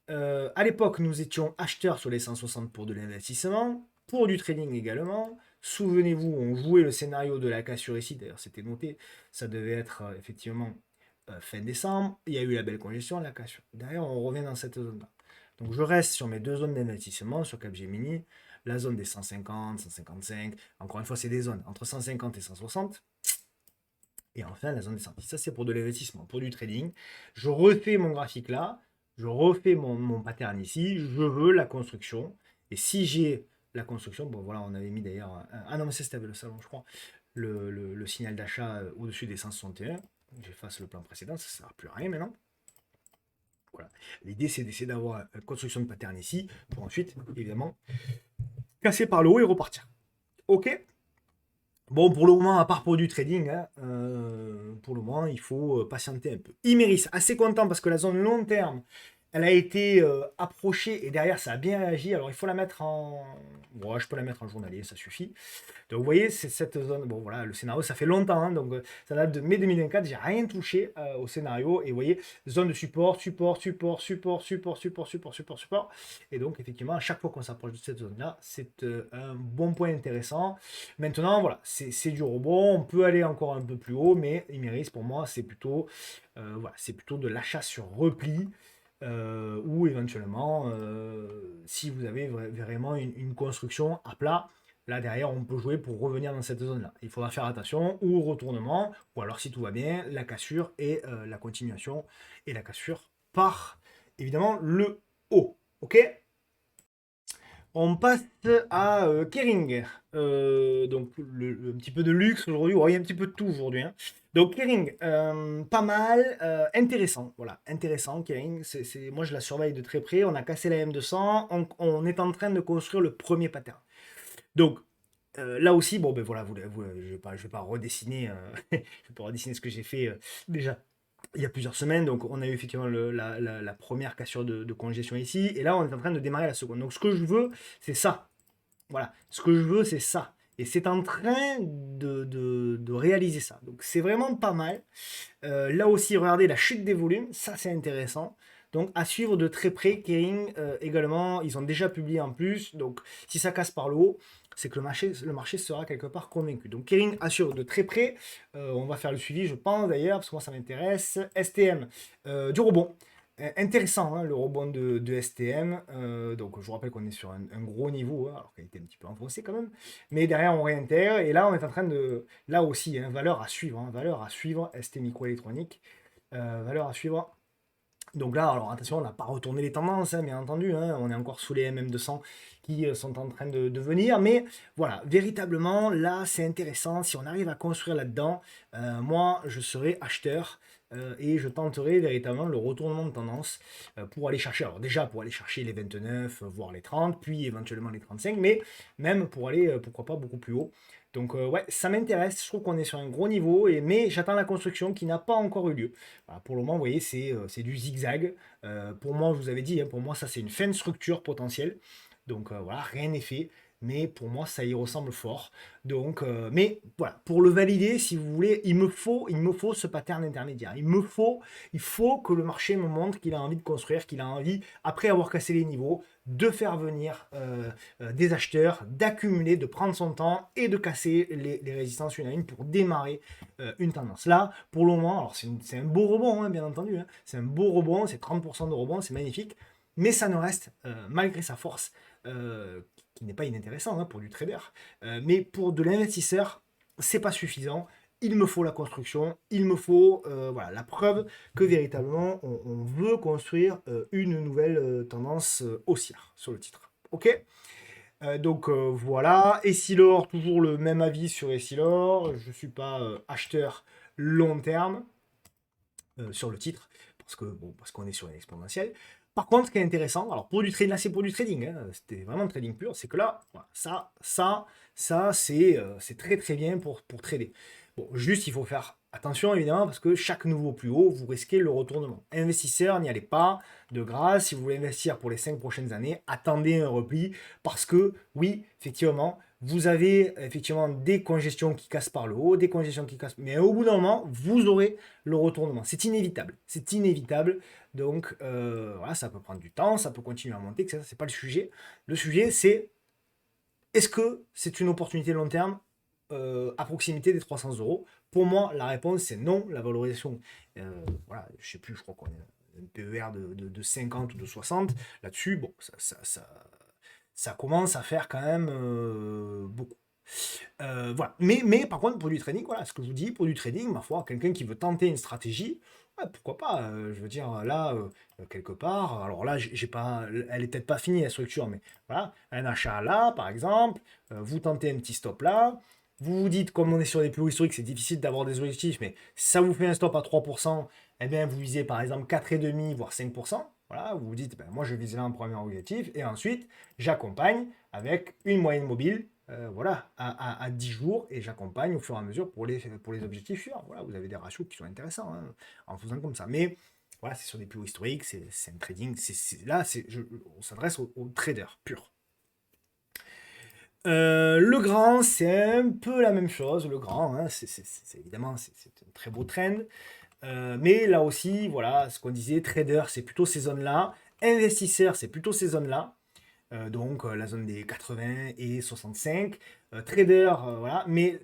À l'époque, nous étions acheteurs sur les 160 pour de l'investissement, pour du trading également. Souvenez-vous, on jouait le scénario de la cassure ici, d'ailleurs c'était noté, ça devait être effectivement fin décembre. Il y a eu la belle congestion, la cassure. Derrière, on revient dans cette zone-là. Donc je reste sur mes 2 zones d'investissement sur Capgemini, la zone des 150, 155. Encore une fois, c'est des zones entre 150 et 160. Et enfin, la zone des 110. Ça, c'est pour de l'investissement, pour du trading. Je refais mon graphique là. Je refais mon pattern ici. Je veux la construction. Et si j'ai la construction, bon voilà, on avait mis d'ailleurs. Ah non, mais c'était avec le salon, je crois. Le signal d'achat au-dessus des 161. J'efface le plan précédent, ça ne sert plus à rien maintenant. Voilà. L'idée, c'est d'essayer d'avoir une construction de pattern ici pour ensuite, évidemment, casser par le haut et repartir. Ok? Bon, pour le moment, à part pour du trading, hein, pour le moment, il faut patienter un peu. Imeris, assez content parce que la zone long terme, elle a été approchée et derrière, ça a bien réagi. Alors, il faut la mettre en... Bon, je peux la mettre en journalier, ça suffit. Donc, vous voyez, c'est cette zone... Bon, voilà, le scénario, ça fait longtemps. Hein, donc, ça date de mai 2024. J'ai rien touché au scénario. Et vous voyez, zone de support, support, support, support, support, support, support, support, support. Et donc, effectivement, à chaque fois qu'on s'approche de cette zone-là, c'est un bon point intéressant. Maintenant, voilà, c'est du rebond. On peut aller encore un peu plus haut, mais Imeris, pour moi, c'est plutôt, voilà, c'est plutôt de l'achat sur repli. Ou éventuellement, si vous avez vraiment une construction à plat, là derrière, on peut jouer pour revenir dans cette zone-là. Il faudra faire attention, ou retournement, ou alors si tout va bien, la cassure et la continuation, et la cassure par, évidemment, le haut. Ok? On passe à Kering. Donc, un petit peu de luxe aujourd'hui. Il y a un petit peu de tout aujourd'hui. Hein. Donc, Kering, pas mal. Intéressant. Voilà, intéressant. Kering, moi, je la surveille de très près. On a cassé la M200. On est en train de construire le premier pattern. Donc, là aussi, bon, ben voilà, je vais pas redessiner, je vais pas redessiner ce que j'ai fait déjà il y a plusieurs semaines. Donc, on a eu effectivement la première cassure de congestion ici. Et là, on est en train de démarrer la seconde. Donc, ce que je veux, c'est ça. Voilà. Ce que je veux, c'est ça. Et c'est en train de réaliser ça. Donc, c'est vraiment pas mal. Là aussi, regardez la chute des volumes. Ça, c'est intéressant. Donc, à suivre de très près. Kering également, ils ont déjà publié en plus. Donc, si ça casse par le haut, c'est que le marché sera quelque part convaincu. Donc, Kering assure de très près. On va faire le suivi, je pense d'ailleurs, parce que moi, ça m'intéresse. STM, du rebond. intéressant, hein, le rebond de STM. Donc, je vous rappelle qu'on est sur un gros niveau, hein, alors qu'il était un petit peu enfoncé quand même. Mais derrière, on réintègre. Et là, on est en train de. Là aussi, hein, valeur à suivre. Hein, valeur à suivre. ST Microélectronique. Valeur à suivre. Donc là, alors attention, on n'a pas retourné les tendances, hein, bien entendu, hein, on est encore sous les MM200 qui sont en train de venir, mais voilà, véritablement, là, c'est intéressant, si on arrive à construire là-dedans, moi, je serai acheteur et je tenterai véritablement le retournement de tendance pour aller chercher, alors déjà pour aller chercher les 29, voire les 30, puis éventuellement les 35, mais même pour aller, pourquoi pas, beaucoup plus haut. Donc ouais, ça m'intéresse, je trouve qu'on est sur un gros niveau, mais j'attends la construction qui n'a pas encore eu lieu. Voilà, pour le moment, vous voyez, c'est du zigzag. Pour moi, je vous avais dit, hein, pour moi, ça c'est une fin de structure potentielle. Donc voilà, rien n'est fait. Mais pour moi, ça y ressemble fort. Donc, mais voilà, pour le valider, si vous voulez, il me faut ce pattern intermédiaire. Il faut que le marché me montre qu'il a envie de construire, qu'il a envie, après avoir cassé les niveaux, de faire venir des acheteurs, d'accumuler, de prendre son temps et de casser les résistances une à une pour démarrer une tendance. Là, pour le moment, alors c'est un beau rebond, hein, bien entendu, hein, c'est un beau rebond, c'est 30% de rebond, c'est magnifique, mais ça ne reste, malgré sa force, qui n'est pas inintéressant hein, pour du trader, mais pour de l'investisseur, c'est pas suffisant. Il me faut la construction, il me faut voilà, la preuve que véritablement on veut construire une nouvelle tendance haussière sur le titre. Ok. Donc voilà, Essilor, toujours le même avis sur Essilor. Je ne suis pas acheteur long terme sur le titre, parce qu'on est sur une exponentielle. Par contre, ce qui est intéressant, alors pour du trading, là c'est pour du trading, hein, c'était vraiment trading pur, c'est que là, voilà, ça c'est très très bien pour trader. Bon, juste il faut faire attention évidemment parce que chaque nouveau plus haut, vous risquez le retournement. Investisseurs, n'y allez pas de grâce. Si vous voulez investir pour les 5 prochaines années, attendez un repli parce que oui, effectivement, vous avez effectivement des congestions qui cassent par le haut, des congestions qui cassent, mais au bout d'un moment, vous aurez le retournement. C'est inévitable. C'est inévitable. Donc voilà, ça peut prendre du temps, ça peut continuer à monter, etc. C'est pas le sujet. Le sujet, c'est est-ce que c'est une opportunité long terme à proximité des 300 euros? Pour moi, la réponse c'est non. La valorisation, voilà, je sais plus, je crois qu'on est un PER de 50 ou de 60. Là-dessus, bon, ça commence à faire quand même beaucoup. Voilà. Mais par contre, pour du trading, voilà, ce que je vous dis, pour du trading, ma foi, quelqu'un qui veut tenter une stratégie, ouais, pourquoi pas, je veux dire, là, quelque part, alors là, j'ai pas, elle est peut-être pas finie la structure, mais voilà, un achat là, par exemple, vous tentez un petit stop là, vous vous dites, comme on est sur des plus hauts historiques, c'est difficile d'avoir des objectifs, mais si ça vous fait un stop à 3%, eh bien, vous visez par exemple 4,5, voire 5%. Voilà, vous vous dites, ben, moi je vise là un premier objectif, et ensuite, j'accompagne avec une moyenne mobile voilà, à 10 jours et j'accompagne au fur et à mesure pour les objectifs suivants. Voilà, vous avez des ratios qui sont intéressants hein, en faisant comme ça. Mais voilà, c'est sur des plus hauts historiques, c'est un trading. Là, on s'adresse aux traders purs. Le grand, c'est un peu la même chose. Le grand, hein, évidemment, c'est un très beau trend. Mais là aussi, voilà, ce qu'on disait, trader, c'est plutôt ces zones-là. Investisseur, c'est plutôt ces zones-là. Donc la zone des 80 et 65. Trader, voilà. Mais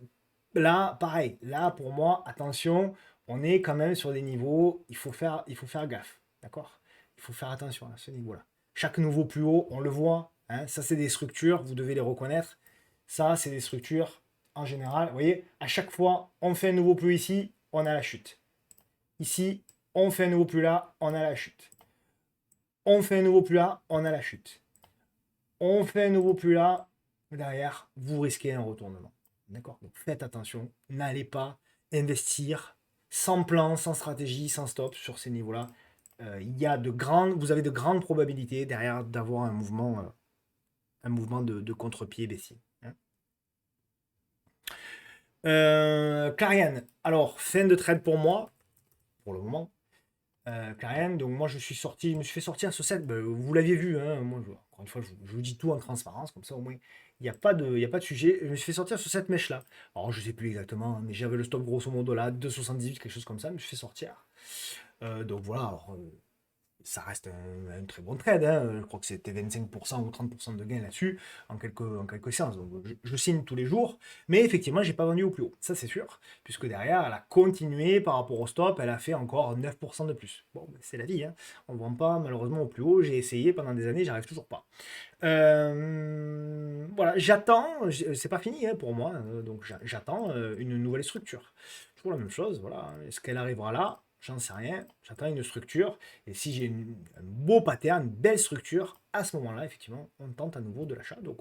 là, pareil, là pour moi, attention, on est quand même sur des niveaux, il faut faire gaffe, d'accord? Il faut faire attention à ce niveau-là. Chaque nouveau plus haut, on le voit, hein, ça c'est des structures, vous devez les reconnaître. Ça, c'est des structures en général. Vous voyez, à chaque fois, on fait un nouveau plus ici, on a la chute. Ici, on fait un nouveau plus là, on a la chute. On fait un nouveau plus là, on a la chute. On fait un nouveau plus là, derrière, vous risquez un retournement. D'accord? Donc faites attention, n'allez pas investir sans plan, sans stratégie, sans stop sur ces niveaux-là. Vous avez de grandes probabilités derrière d'avoir un mouvement de contre-pied baissier. Hein. Clariane, alors fin de trade pour moi, pour le moment. Clariane, donc moi je me suis fait sortir ce set, vous l'aviez vu, hein, moi encore une fois je vous dis tout en transparence, comme ça au moins il y a pas de sujet. Je me suis fait sortir sur cette mèche là. Alors je sais plus exactement, hein, mais j'avais le stop grosso modo là, 2,78, quelque chose comme ça, je me suis fait sortir. Donc voilà, alors, ça reste un très bon trade, hein. Je crois que c'était 25% ou 30% de gain là-dessus en quelques séances. Donc, je signe tous les jours, mais effectivement, j'ai pas vendu au plus haut, ça c'est sûr, puisque derrière, elle a continué par rapport au stop, elle a fait encore 9% de plus. Bon, ben, c'est la vie, hein. On ne vend pas malheureusement au plus haut, j'ai essayé pendant des années, j'arrive toujours pas. Voilà, j'attends, c'est pas fini hein, pour moi, donc j'attends une nouvelle structure. Toujours la même chose, voilà. Est-ce qu'elle arrivera là? J'en sais rien. J'attends une structure. Et si j'ai un beau pattern, une belle structure, à ce moment-là, effectivement, on tente à nouveau de l'achat. Donc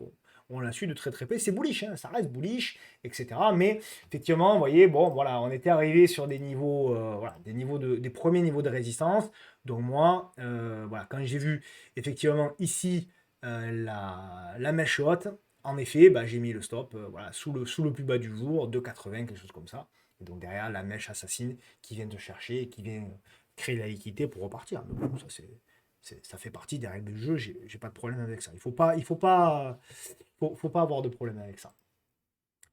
on la suit de très très près. C'est bullish, hein, ça reste bullish, etc. Mais effectivement, vous voyez, bon, voilà, on était arrivé sur des niveaux, voilà, des premiers niveaux de résistance. Donc moi, voilà, quand j'ai vu effectivement ici la mèche haute, en effet, bah, j'ai mis le stop voilà, sous le plus bas du jour, 2,80, quelque chose comme ça. Et donc derrière, la mèche assassine qui vient te chercher et qui vient créer la liquidité pour repartir. Mais bon, ça, ça fait partie des règles du jeu, j'ai pas de problème avec ça. Faut pas avoir de problème avec ça.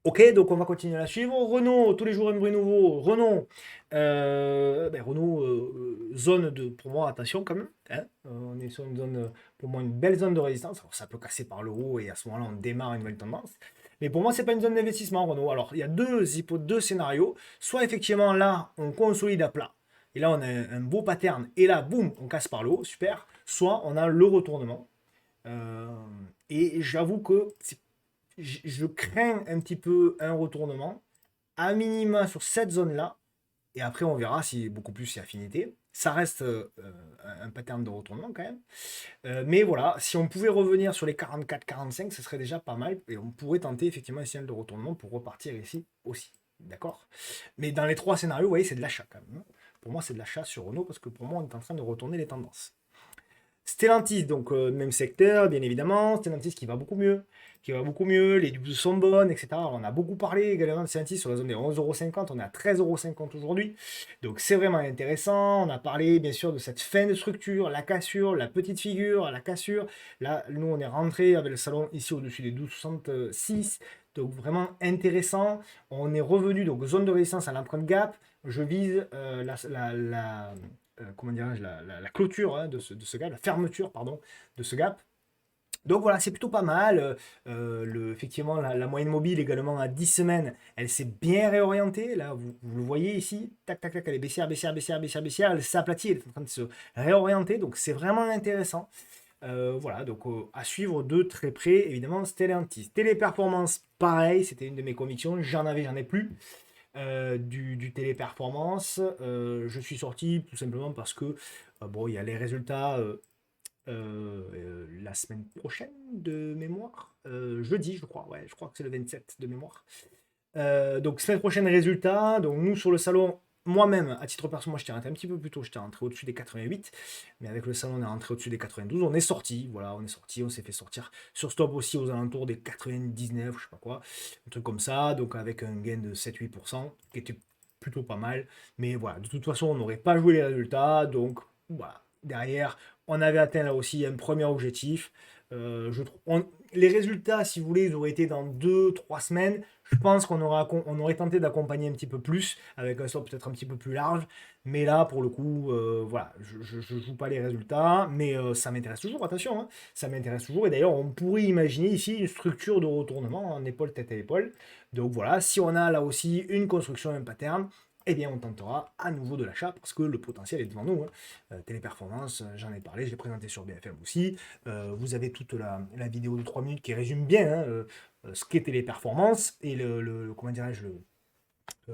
Ok, donc on va continuer à la suivre. Renault, tous les jours un bruit nouveau. Renault, Renault, zone de, pour moi, attention quand même, hein. On est sur une zone, pour moi, une belle zone de résistance. Alors, ça peut casser par le haut et à ce moment-là, on démarre une nouvelle tendance. Mais pour moi, c'est pas une zone d'investissement, Renault. Alors, il y a deux scénarios. Soit effectivement, là, on consolide à plat. Et là, on a un beau pattern. Et là, boum, on casse par le haut. Super. Soit on a le retournement. Euh, et j'avoue que je crains un petit peu un retournement, à minima sur cette zone-là, et après on verra si beaucoup plus c'est affinité. Ça reste un pattern de retournement quand même. Mais voilà, si on pouvait revenir sur les 44-45, ce serait déjà pas mal, et on pourrait tenter effectivement un signal de retournement pour repartir ici aussi. D'accord. Mais dans les trois scénarios, vous voyez, c'est de l'achat quand même, hein. Pour moi, c'est de l'achat sur Renault, parce que pour moi, on est en train de retourner les tendances. Stellantis, donc même secteur, bien évidemment. Stellantis qui va beaucoup mieux, les news sont bonnes, etc. On a beaucoup parlé également de Stellantis sur la zone des 11,50 €, on est à 13,50 € aujourd'hui. Donc c'est vraiment intéressant. On a parlé bien sûr de cette fin de structure, la cassure, la petite figure, la cassure. Là, nous, on est rentré avec le salon ici au-dessus des 12,66. Donc vraiment intéressant. On est revenu donc zone de résistance à l'empreinte gap. Je vise comment dirais-je, la clôture hein, de ce gap, la fermeture, pardon, de ce gap. Donc voilà, c'est plutôt pas mal. Effectivement, la moyenne mobile également à 10 semaines, elle s'est bien réorientée. Là, vous le voyez ici, tac, tac, tac, elle est baissière, baissière, baissière, baissière, baissière. Elle s'est aplatie, elle est en train de se réorienter. Donc c'est vraiment intéressant. Voilà, donc à suivre de très près, évidemment, Stellantis. Téléperformance, pareil, c'était une de mes convictions. J'en ai plus du téléperformance. Je suis sorti tout simplement parce que bon, il y a les résultats la semaine prochaine de mémoire. Jeudi, je crois. Ouais, je crois que c'est le 27 de mémoire. Donc semaine prochaine résultat. Donc nous sur le salon, moi-même, à titre personnel, moi j'étais rentré un petit peu plus tôt, j'étais rentré au-dessus des 88, mais avec le salon on est rentré au-dessus des 92, on est sorti, voilà, on est sorti, on s'est fait sortir sur stop aussi aux alentours des 99, je sais pas quoi, un truc comme ça, donc avec un gain de 7-8%, qui était plutôt pas mal, mais voilà, de toute façon on n'aurait pas joué les résultats, donc voilà, derrière on avait atteint là aussi un premier objectif, les résultats, si vous voulez, ils auraient été dans 2-3 semaines. Je pense on aurait tenté d'accompagner un petit peu plus, avec un stop peut-être un petit peu plus large. Mais là, pour le coup, voilà, je ne joue pas les résultats, mais ça m'intéresse toujours, attention, hein, ça m'intéresse toujours. Et d'ailleurs, on pourrait imaginer ici une structure de retournement en épaule, tête à épaule. Donc voilà, si on a là aussi une construction, un pattern, eh bien, on tentera à nouveau de l'achat parce que le potentiel est devant nous, hein. Téléperformance, j'en ai parlé, je l'ai présenté sur BFM aussi. Vous avez toute la vidéo de 3 minutes qui résume bien hein, ce qu'étaient les performances et comment dirais-je,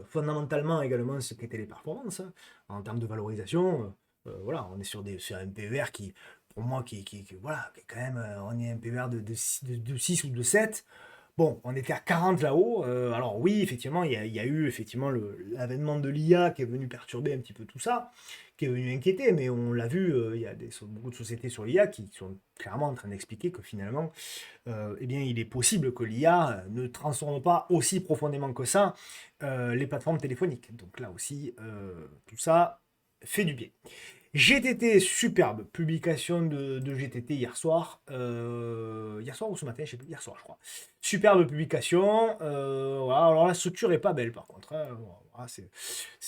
fondamentalement également ce qu'étaient les performances hein, en termes de valorisation. Voilà, on est sur un PER qui, pour moi, voilà, qui est quand même, on est un PER de 6 ou de 7. Bon, on était à 40 là-haut. Alors oui, effectivement, il y a eu effectivement l'avènement de l'IA qui est venu perturber un petit peu tout ça, qui est venu inquiéter, mais on l'a vu, il y a beaucoup de sociétés sur l'IA qui sont clairement en train d'expliquer que finalement, eh bien, il est possible que l'IA ne transforme pas aussi profondément que ça les plateformes téléphoniques. Donc là aussi, tout ça fait du bien. GTT, superbe publication de GTT hier soir ou ce matin, je sais plus, hier soir je crois. Superbe publication. Voilà. Alors la structure est pas belle par contre, hein. Voilà,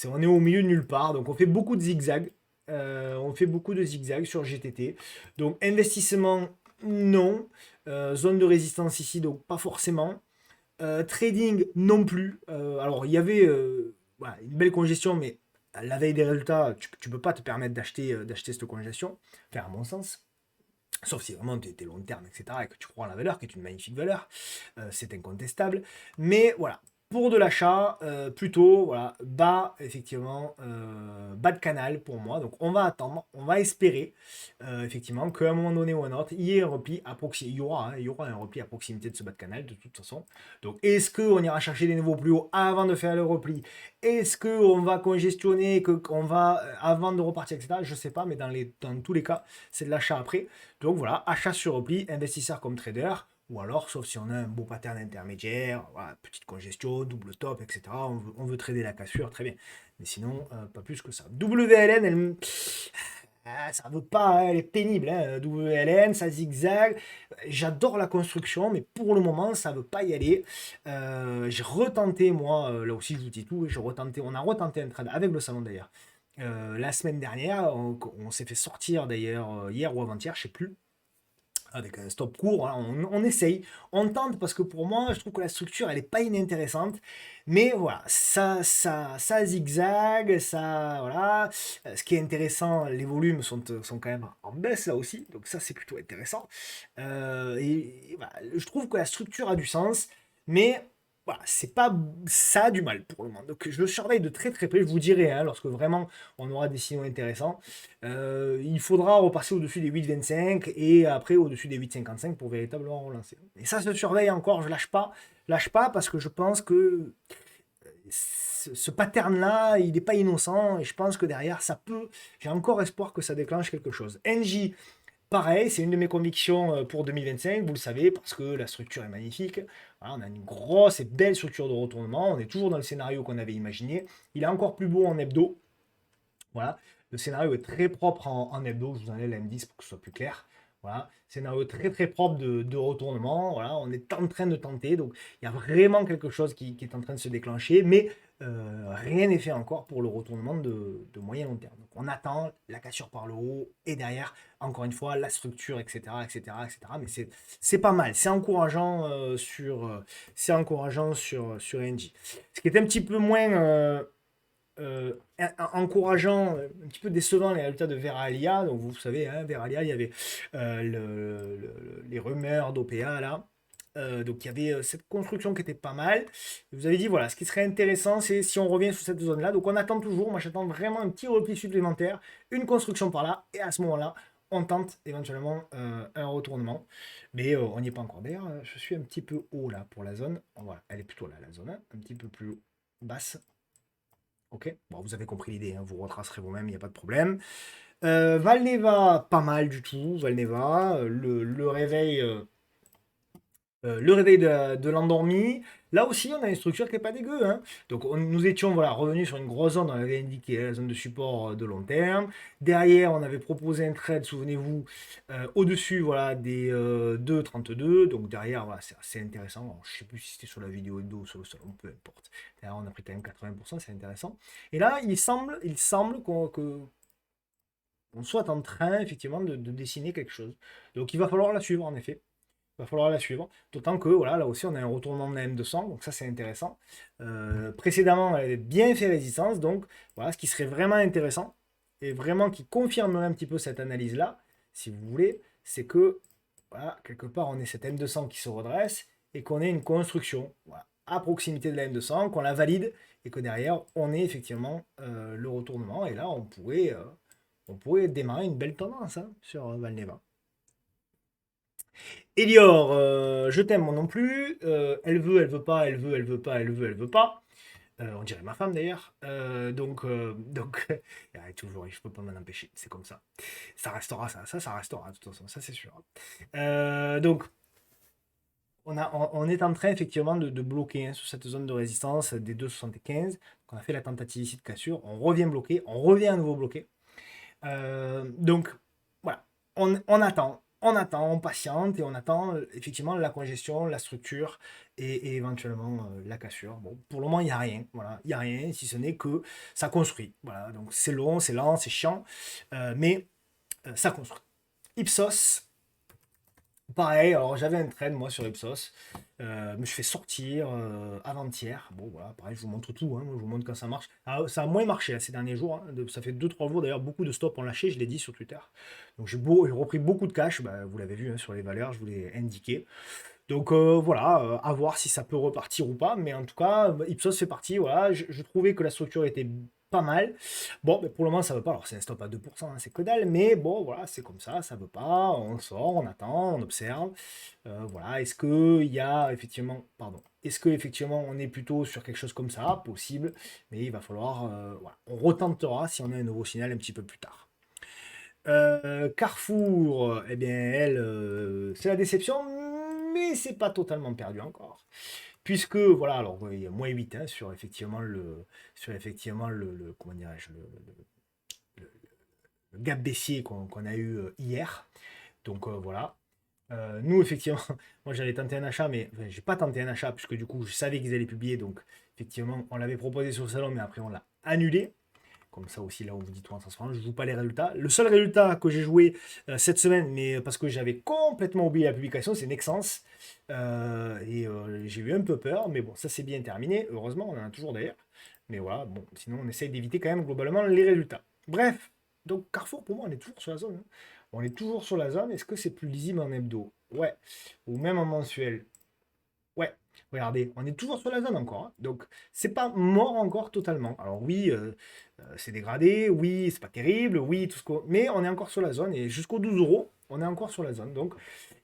on est au milieu de nulle part, donc on fait beaucoup de zigzags. On fait beaucoup de zigzags sur GTT. Donc investissement, non. Zone de résistance ici, donc pas forcément. Trading, non plus. Alors il y avait voilà, une belle congestion, mais à la veille des résultats, tu peux pas te permettre d'acheter cette congestion. Enfin, à mon sens. Sauf si vraiment tu es long terme, etc., et que tu crois en la valeur, qui est une magnifique valeur, c'est incontestable. Mais voilà, pour de l'achat, plutôt, voilà, bas, effectivement, bas de canal pour moi. Donc on va attendre, on va espérer, effectivement, qu'à un moment donné ou un autre, il y ait un repli à proximité. Il y aura un repli à proximité de ce bas de canal, de toute façon. Donc est-ce qu'on ira chercher des niveaux plus hauts avant de faire le repli? Est-ce qu'on va congestionner, qu'on va, avant de repartir, etc. Je sais pas, mais dans tous les cas, c'est de l'achat après. Donc voilà, achat sur repli, investisseur comme trader, ou alors, sauf si on a un beau pattern intermédiaire, voilà, petite congestion, double top, etc. On veut trader la cassure, très bien. Mais sinon, pas plus que ça. WLN, ça veut pas, hein, elle est pénible. Hein. WLN, ça zigzag. J'adore la construction, mais pour le moment, ça veut pas y aller. J'ai retenté, moi, là aussi, je vous dis tout, on a retenté un trade avec le salon d'ailleurs. La semaine dernière, on s'est fait sortir d'ailleurs hier ou avant-hier, je sais plus, avec un stop court. Hein, on essaye, on tente parce que pour moi, je trouve que la structure elle est pas inintéressante, mais voilà, ça zigzag, ça voilà. Ce qui est intéressant, les volumes sont quand même en baisse là aussi, donc ça c'est plutôt intéressant. Et voilà, je trouve que la structure a du sens, mais voilà, c'est pas ça a du mal pour le moment. Donc je le surveille de très très près. Je vous dirai hein, lorsque vraiment on aura des signaux intéressants. Il faudra repasser au-dessus des 8,25 et après au-dessus des 8,55 pour véritablement relancer. Et ça se surveille encore, je lâche pas parce que je pense que ce pattern-là, il n'est pas innocent et je pense que derrière, j'ai encore espoir que ça déclenche quelque chose. NJ, pareil, c'est une de mes convictions pour 2025, vous le savez, parce que la structure est magnifique. Voilà, on a une grosse et belle structure de retournement, on est toujours dans le scénario qu'on avait imaginé. Il est encore plus beau en hebdo. Voilà. Le scénario est très propre en hebdo. Je vous enlève l'indice pour que ce soit plus clair. Voilà. Scénario très très propre de retournement. Voilà. On est en train de tenter. Donc il y a vraiment quelque chose qui est en train de se déclencher. Mais rien n'est fait encore pour le retournement de moyen long terme. Donc on attend la cassure par le haut et derrière, encore une fois, la structure, etc. etc., etc. Mais c'est pas mal. C'est encourageant, sur NJ. Ce qui est un petit peu moins. Encourageant, un petit peu décevant les résultats de Veralia. Donc vous savez, hein, Veralia, il y avait les rumeurs d'OPA là. Donc il y avait cette construction qui était pas mal. Vous avez dit, voilà, ce qui serait intéressant, c'est si on revient sur cette zone-là. Donc on attend toujours, moi j'attends vraiment un petit repli supplémentaire, une construction par là, et à ce moment-là, on tente éventuellement un retournement. Mais on n'y est pas encore. D'ailleurs, je suis un petit peu haut là pour la zone. Voilà, elle est plutôt là, la zone, hein, un petit peu plus basse. Ok, bon, vous avez compris l'idée, hein, vous retracerez vous-même, il n'y a pas de problème. Valneva, pas mal du tout, Valneva. Le réveil de l'endormi. Là aussi, on a une structure qui n'est pas dégueu. Hein. Donc, nous étions voilà, revenus sur une grosse zone, on avait indiqué la zone de support de long terme. Derrière, on avait proposé un trade, souvenez-vous, au-dessus voilà, des 2,32. Donc, derrière, voilà, c'est assez intéressant. Alors, je ne sais plus si c'était sur la vidéo ou sur le salon, peu importe. Derrière, on a pris quand même 80%, c'est intéressant. Et là, il semble qu'on soit en train, effectivement, de dessiner quelque chose. Donc, il va falloir la suivre, en effet. Il va falloir la suivre. D'autant que voilà, là aussi on a un retournement de la M200, donc ça c'est intéressant. Précédemment, elle avait bien fait résistance, donc voilà, ce qui serait vraiment intéressant, et vraiment qui confirmerait un petit peu cette analyse-là, si vous voulez, c'est que voilà, quelque part on ait cette M200 qui se redresse et qu'on ait une construction voilà, à proximité de la M200, qu'on la valide et que derrière on ait effectivement le retournement. Et là on pourrait démarrer une belle tendance hein, sur Valneva. Elior, je t'aime moi non plus. Elle veut pas, elle veut, elle veut pas, elle veut, elle veut pas. On dirait ma femme d'ailleurs. Donc, toujours, je peux pas m'en empêcher. C'est comme ça. Ça restera ça restera de toute façon, ça c'est sûr. Donc, on est en train effectivement de bloquer hein, sur cette zone de résistance des 2,75. Donc, on a fait la tentative ici de cassure. On revient bloqué, on revient à nouveau bloqué. Donc, voilà, on attend. on attend, on patiente et on attend effectivement la congestion, la structure et éventuellement la cassure. Bon, pour le moment, il n'y a rien. Voilà, il n'y a rien, si ce n'est que ça construit. Voilà, donc c'est long, c'est lent, c'est chiant, mais ça construit. Ipsos, pareil, alors j'avais un trade moi sur Ipsos, me suis fait sortir avant-hier. Bon voilà, pareil, je vous montre tout, hein, je vous montre quand ça marche. Ah, ça a moins marché là, ces derniers jours, hein, ça fait 2-3 jours d'ailleurs, beaucoup de stops ont lâché, je l'ai dit sur Twitter. Donc j'ai repris beaucoup de cash, bah, vous l'avez vu hein, sur les valeurs, je vous l'ai indiqué. Donc voilà, à voir si ça peut repartir ou pas. Mais en tout cas, Ipsos fait partie. Voilà, je trouvais que la structure était pas mal. Bon, mais pour le moment, ça ne veut pas. Alors, c'est un stop à 2%, hein, c'est que dalle. Mais bon, voilà, c'est comme ça ne veut pas. On sort, on attend, on observe. Voilà, est-ce qu'il y a effectivement. Pardon. Est-ce que effectivement on est plutôt sur quelque chose comme ça? Possible. Mais il va falloir. Voilà, on retentera si on a un nouveau signal un petit peu plus tard. Carrefour, eh bien, elle, c'est la déception, mais c'est pas totalement perdu encore. Puisque, voilà, alors il y a -8 hein, sur effectivement le comment dirais-je, le gap baissier qu'on a eu hier. Donc voilà. Nous, effectivement, moi j'allais tenter un achat, mais enfin, j'ai pas tenté un achat, puisque du coup je savais qu'ils allaient publier. Donc effectivement, on l'avait proposé sur le salon, mais après on l'a annulé. Comme ça aussi, là, on vous dit tout en transparence, je ne joue pas les résultats. Le seul résultat que j'ai joué cette semaine, mais parce que j'avais complètement oublié la publication, c'est Nexens. J'ai eu un peu peur, mais bon, ça c'est bien terminé. Heureusement, on en a toujours d'ailleurs. Mais voilà, bon, sinon on essaye d'éviter quand même globalement les résultats. Bref, donc Carrefour, pour moi, on est toujours sur la zone, hein. On est toujours sur la zone. Est-ce que c'est plus lisible en hebdo? Ouais. Ou même en mensuel? Ouais, regardez, on est toujours sur la zone encore, hein. Donc, c'est pas mort encore totalement. Alors oui, c'est dégradé, oui, c'est pas terrible, oui, tout ce qu'on... Mais on est encore sur la zone et jusqu'aux 12 euros, on est encore sur la zone. Donc,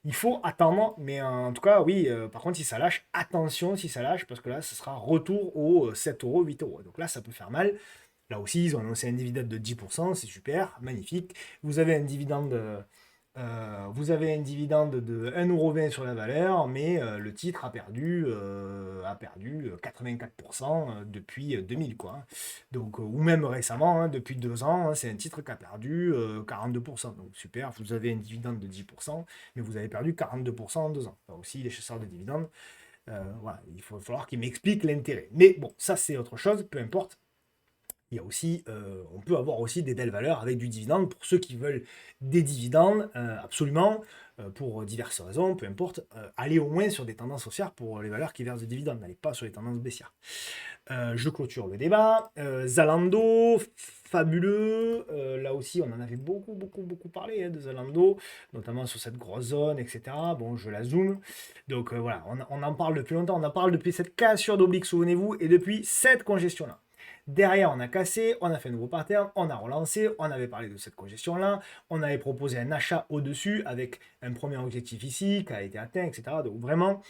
il faut attendre. Mais en tout cas, oui, par contre, si ça lâche, attention si ça lâche, parce que là, ce sera retour aux 7 euros, 8 euros. Donc là, ça peut faire mal. Là aussi, ils ont annoncé un dividende de 10%, c'est super, magnifique. Vous avez un dividende de 1,20 € sur la valeur, mais le titre a perdu 84% depuis 2000, quoi, hein. Donc, ou même récemment, hein, depuis 2 ans, hein, c'est un titre qui a perdu 42%. Donc super, vous avez un dividende de 10%, mais vous avez perdu 42% en 2 ans. Là aussi, les chasseurs de dividendes, voilà, il va falloir qu'ils m'expliquent l'intérêt. Mais bon, ça c'est autre chose, peu importe. Il y a aussi, on peut avoir aussi des belles valeurs avec du dividende pour ceux qui veulent des dividendes, absolument, pour diverses raisons, peu importe. Allez au moins sur des tendances haussières pour les valeurs qui versent des dividendes, n'allez pas sur les tendances baissières. Je clôture le débat. Zalando, fabuleux. Là aussi, on en avait beaucoup, beaucoup, beaucoup parlé hein, de Zalando, notamment sur cette grosse zone, etc. Bon, je la zoome. Donc voilà, on en parle depuis longtemps. On en parle depuis cette cassure d'oblique, souvenez-vous, et depuis cette congestion-là. Derrière, on a cassé, on a fait un nouveau pattern, on a relancé, on avait parlé de cette congestion-là, on avait proposé un achat au-dessus avec un premier objectif ici qui a été atteint, etc. Donc vraiment,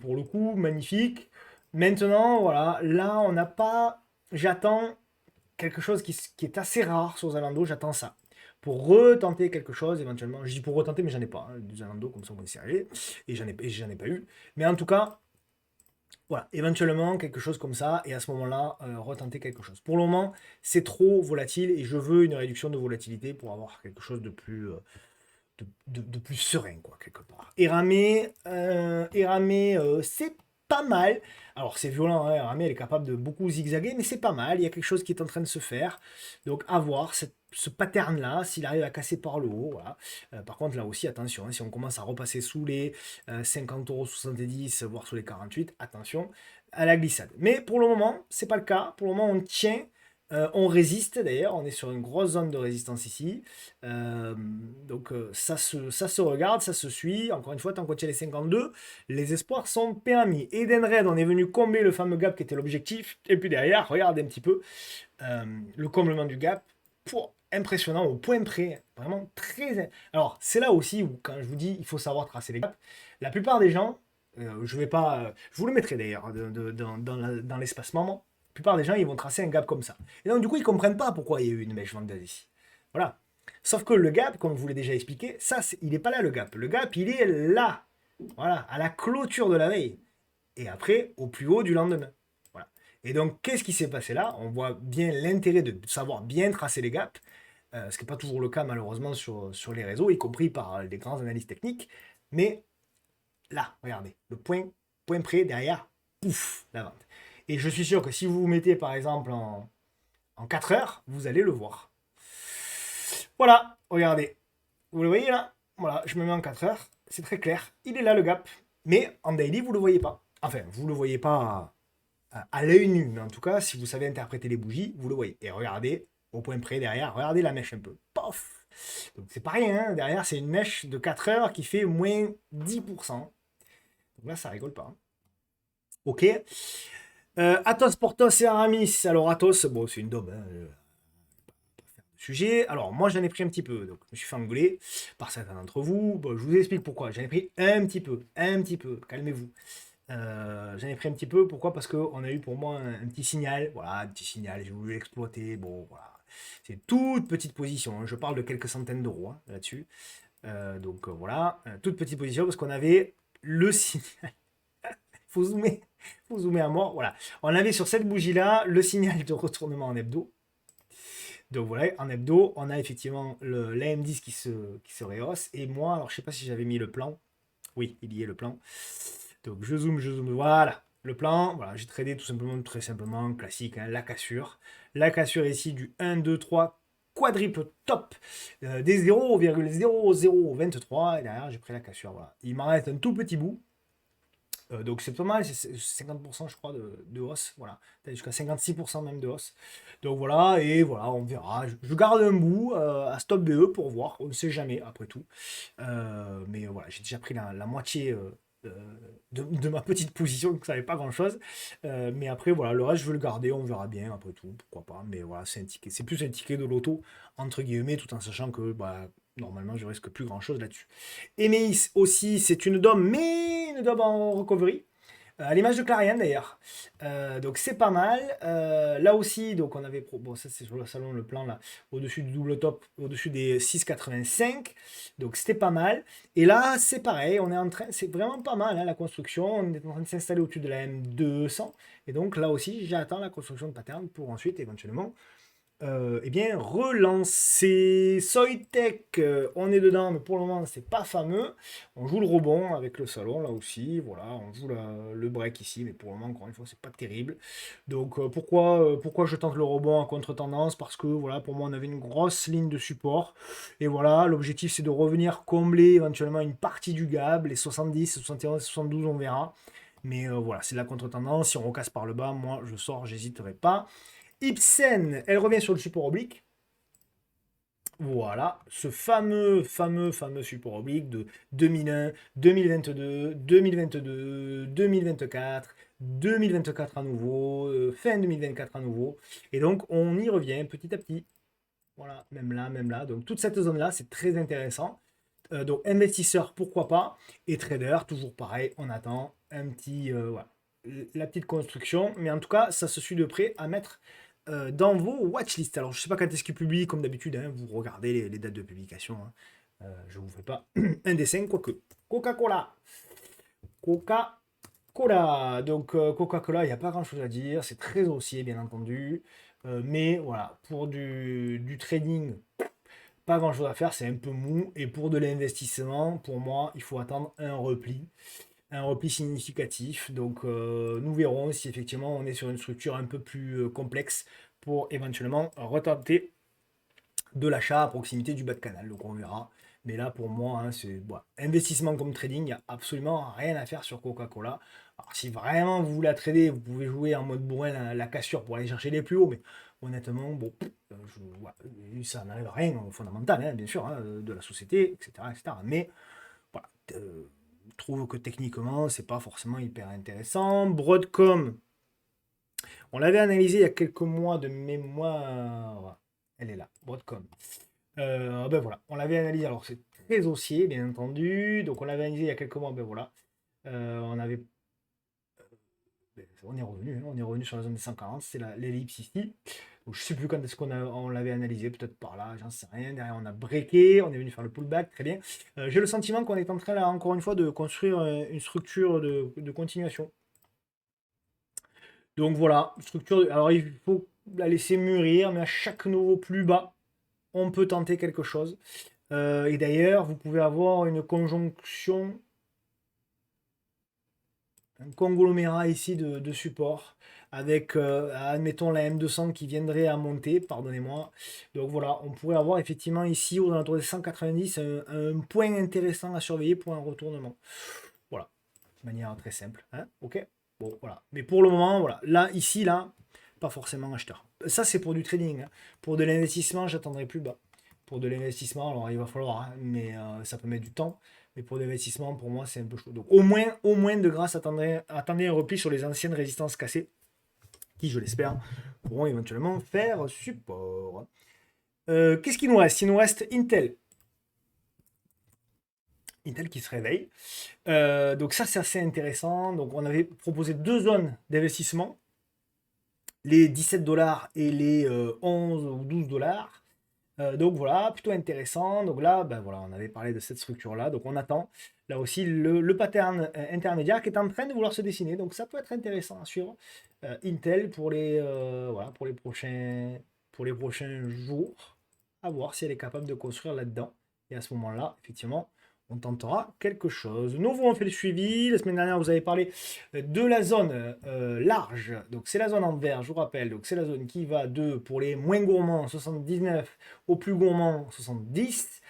pour le coup, magnifique. Maintenant, voilà, là, on n'a pas... J'attends quelque chose qui est assez rare sur Zalando, j'attends ça. Pour retenter quelque chose, éventuellement. Je dis pour retenter, mais j'en ai pas, hein, du Zalando, comme ça on va essayer aller. Et j'en ai pas eu. Mais en tout cas, voilà, éventuellement quelque chose comme ça, et à ce moment-là, retenter quelque chose. Pour le moment, c'est trop volatile et je veux une réduction de volatilité pour avoir quelque chose de plus serein, quoi, quelque part. Eramé, c'est pas mal. Alors, c'est violent, hein, Eramé, elle est capable de beaucoup zigzaguer, mais c'est pas mal. Il y a quelque chose qui est en train de se faire. Donc, à voir ce pattern-là, s'il arrive à casser par le haut. Voilà. Par contre, là aussi, attention, hein, si on commence à repasser sous les 50,70 €, voire sous les 48, attention à la glissade. Mais pour le moment, c'est pas le cas. Pour le moment, on tient. On résiste d'ailleurs, on est sur une grosse zone de résistance ici. Donc ça se regarde, ça se suit. Encore une fois, tant qu'on tient les 52, les espoirs sont permis. Edenred, on est venu combler le fameux gap qui était l'objectif. Et puis derrière, regardez un petit peu le comblement du gap. Impressionnant au point près. Vraiment très... Alors, c'est là aussi où, quand je vous dis, il faut savoir tracer les gaps. La plupart des gens, je vais pas... Je vous le mettrai d'ailleurs dans l'espace moment. La plupart des gens, ils vont tracer un gap comme ça. Et donc, du coup, ils ne comprennent pas pourquoi il y a eu une mèche vendeuse ici. Voilà. Sauf que le gap, comme je vous l'ai déjà expliqué, ça, il n'est pas là le gap. Le gap, il est là. Voilà, à la clôture de la veille. Et après, au plus haut du lendemain. Voilà. Et donc, qu'est-ce qui s'est passé là? On voit bien l'intérêt de savoir bien tracer les gaps. ce qui n'est pas toujours le cas malheureusement sur les réseaux, y compris par des grands analystes techniques. Mais là, regardez, le point près derrière, pouf, la vente. Et je suis sûr que si vous vous mettez par exemple en 4 heures, vous allez le voir. Voilà, regardez. Vous le voyez là? Voilà, je me mets en 4 heures. C'est très clair. Il est là le gap. Mais en daily, vous ne le voyez pas. Enfin, vous ne le voyez pas à l'œil nu. Mais en tout cas, si vous savez interpréter les bougies, vous le voyez. Et regardez, au point près derrière, regardez la mèche un peu. Pof! Donc c'est pas rien, hein. Derrière, c'est une mèche de 4 heures qui fait moins 10%. Donc là, ça rigole pas, hein. Ok. Athos, Porthos et Aramis. Alors Athos, bon, c'est une daube, hein, sujet. Alors, moi, j'en ai pris un petit peu. Donc, je me suis fait engueuler par certains d'entre vous. Bon, je vous explique pourquoi. J'en ai pris un petit peu. Un petit peu. Calmez-vous. J'en ai pris un petit peu. Pourquoi? Parce qu'on a eu pour moi un petit signal. Voilà, un petit signal. J'ai voulu l'exploiter. Bon, voilà. C'est une toute petite position, hein. Je parle de quelques centaines d'euros, hein, là-dessus. Donc, voilà. Toute petite position parce qu'on avait le signal. Faut zoomer. Faut zoomer à mort. Voilà. On avait sur cette bougie-là le signal de retournement en hebdo. Donc voilà, en hebdo, on a effectivement l'AM10 qui se rehausse. Et moi, alors je sais pas si j'avais mis le plan. Oui, il y est le plan. Donc je zoome, voilà. Le plan, voilà, j'ai tradé tout simplement, très simplement, classique, hein, la cassure. La cassure ici du 1, 2, 3, quadruple top des 0,0023. Et derrière, j'ai pris la cassure, voilà. Il m'en reste un tout petit bout. Donc c'est pas mal, c'est 50% je crois de hausse, voilà, jusqu'à 56% même de hausse. Donc voilà, et voilà, on verra. Je garde un bout à stop BE pour voir, on ne sait jamais après tout. Mais voilà, j'ai déjà pris la moitié euh, de ma petite position, donc ça n'avait pas grand-chose. Mais après voilà, le reste je veux le garder, on verra bien après tout, pourquoi pas. Mais voilà, c'est un ticket, c'est plus un ticket de loto, entre guillemets, tout en sachant que bah, normalement je risque plus grand-chose là-dessus. Emeis aussi, c'est une dome, mais une dome en recovery. À l'image de Clarion d'ailleurs. Donc c'est pas mal. Là aussi, donc on avait. Bon, ça c'est sur le salon, le plan là, au-dessus du double top, au-dessus des 6,85. Donc c'était pas mal. Et là, c'est pareil, on est en train. C'est vraiment pas mal, hein, la construction. On est en train de s'installer au-dessus de la M200. Et donc là aussi, j'attends la construction de pattern pour ensuite éventuellement eh bien, relancer Soitec, on est dedans, mais pour le moment, c'est pas fameux. On joue le rebond avec le salon, là aussi. Voilà, on joue le break ici, mais pour le moment, encore une fois, c'est pas terrible. Donc, pourquoi je tente le rebond en contre-tendance? Parce que, voilà, pour moi, on avait une grosse ligne de support. Et voilà, l'objectif, c'est de revenir combler éventuellement une partie du gap, les 70, 71, 72, on verra. Mais voilà, c'est de la contre-tendance. Si on recasse par le bas, moi, je sors, j'hésiterai pas. Ibsen, elle revient sur le support oblique. Voilà, ce fameux support oblique de 2001, 2022, 2022, 2024, 2024 à nouveau, fin 2024 à nouveau. Et donc, on y revient petit à petit. Voilà, même là. Donc, toute cette zone-là, c'est très intéressant. Donc, investisseur, pourquoi pas. Et trader, toujours pareil, on attend un petit, voilà, la petite construction. Mais en tout cas, ça se suit de près à mettre dans vos watchlists. Alors, je ne sais pas quand est-ce qu'ils publient, comme d'habitude, hein, vous regardez les dates de publication, hein. Je ne vous fais pas un dessin, quoique. Coca-Cola. Coca-Cola. Donc, Coca-Cola, il n'y a pas grand-chose à dire. C'est très haussier, bien entendu. Mais voilà, pour du trading, pas grand-chose à faire, c'est un peu mou. Et pour de l'investissement, pour moi, il faut attendre un repli significatif. Donc nous verrons si effectivement on est sur une structure un peu plus complexe pour éventuellement retenter de l'achat à proximité du bas de canal. Donc on verra. Mais là pour moi, hein, c'est voilà, investissement comme trading, il n'y a absolument rien à faire sur Coca-Cola. Alors si vraiment vous voulez la trader, vous pouvez jouer en mode bourrin la cassure pour aller chercher les plus hauts. Mais honnêtement, bon, voilà, ça n'enlève rien au fondamental, hein, bien sûr, hein, de la société, etc., etc. Mais voilà, je trouve que techniquement, c'est pas forcément hyper intéressant. Broadcom, on l'avait analysé il y a quelques mois de mémoire. Elle est là, Broadcom. Ben voilà, on l'avait analysé. Alors c'est très haussier, bien entendu. Donc on l'avait analysé il y a quelques mois. Ben voilà, on avait, on est revenu, hein, on est revenu sur la zone des 140. C'est l'ellipse ici. Donc, je sais plus quand est-ce on l'avait analysé, peut-être par là, j'en sais rien. Derrière, on a breaké, on est venu faire le pullback, très bien. J'ai le sentiment qu'on est en train, là, encore une fois, de construire une structure de continuation. Donc voilà, structure. Alors il faut la laisser mûrir, mais à chaque nouveau plus bas, on peut tenter quelque chose. Et d'ailleurs, vous pouvez avoir une conjonction, un conglomérat ici de support avec, admettons, la M200 qui viendrait à monter, pardonnez-moi. Donc voilà, on pourrait avoir effectivement ici, aux alentours des 190, un point intéressant à surveiller pour un retournement. Voilà, de manière très simple. Hein, ok. Bon, voilà. Mais pour le moment, voilà. Là, ici, là, pas forcément acheteur. Ça, c'est pour du trading. Hein. Pour de l'investissement, j'attendrai plus bas. Pour de l'investissement, alors il va falloir, hein, mais ça peut mettre du temps. Mais pour l'investissement, pour moi, c'est un peu chaud. Donc au moins de grâce, attendez un repli sur les anciennes résistances cassées, qui, je l'espère, pourront éventuellement faire support. Qu'est-ce qu'il nous reste? Il nous reste Intel. Intel qui se réveille. Donc ça, c'est assez intéressant. Donc on avait proposé deux zones d'investissement, les 17 dollars et les 11 ou 12 dollars. Donc voilà, plutôt intéressant. Donc là, ben voilà, on avait parlé de cette structure-là. Donc on attend là aussi le pattern intermédiaire qui est en train de vouloir se dessiner. Donc ça peut être intéressant à suivre. Intel voilà, pour les prochains jours. À voir si elle est capable de construire là-dedans. Et à ce moment-là, effectivement, on tentera quelque chose. Nous, on fait le suivi. La semaine dernière, vous avez parlé de la zone large. Donc, c'est la zone en vert, je vous rappelle. Donc, c'est la zone qui va de, pour les moins gourmands, 79, aux plus gourmands, 70.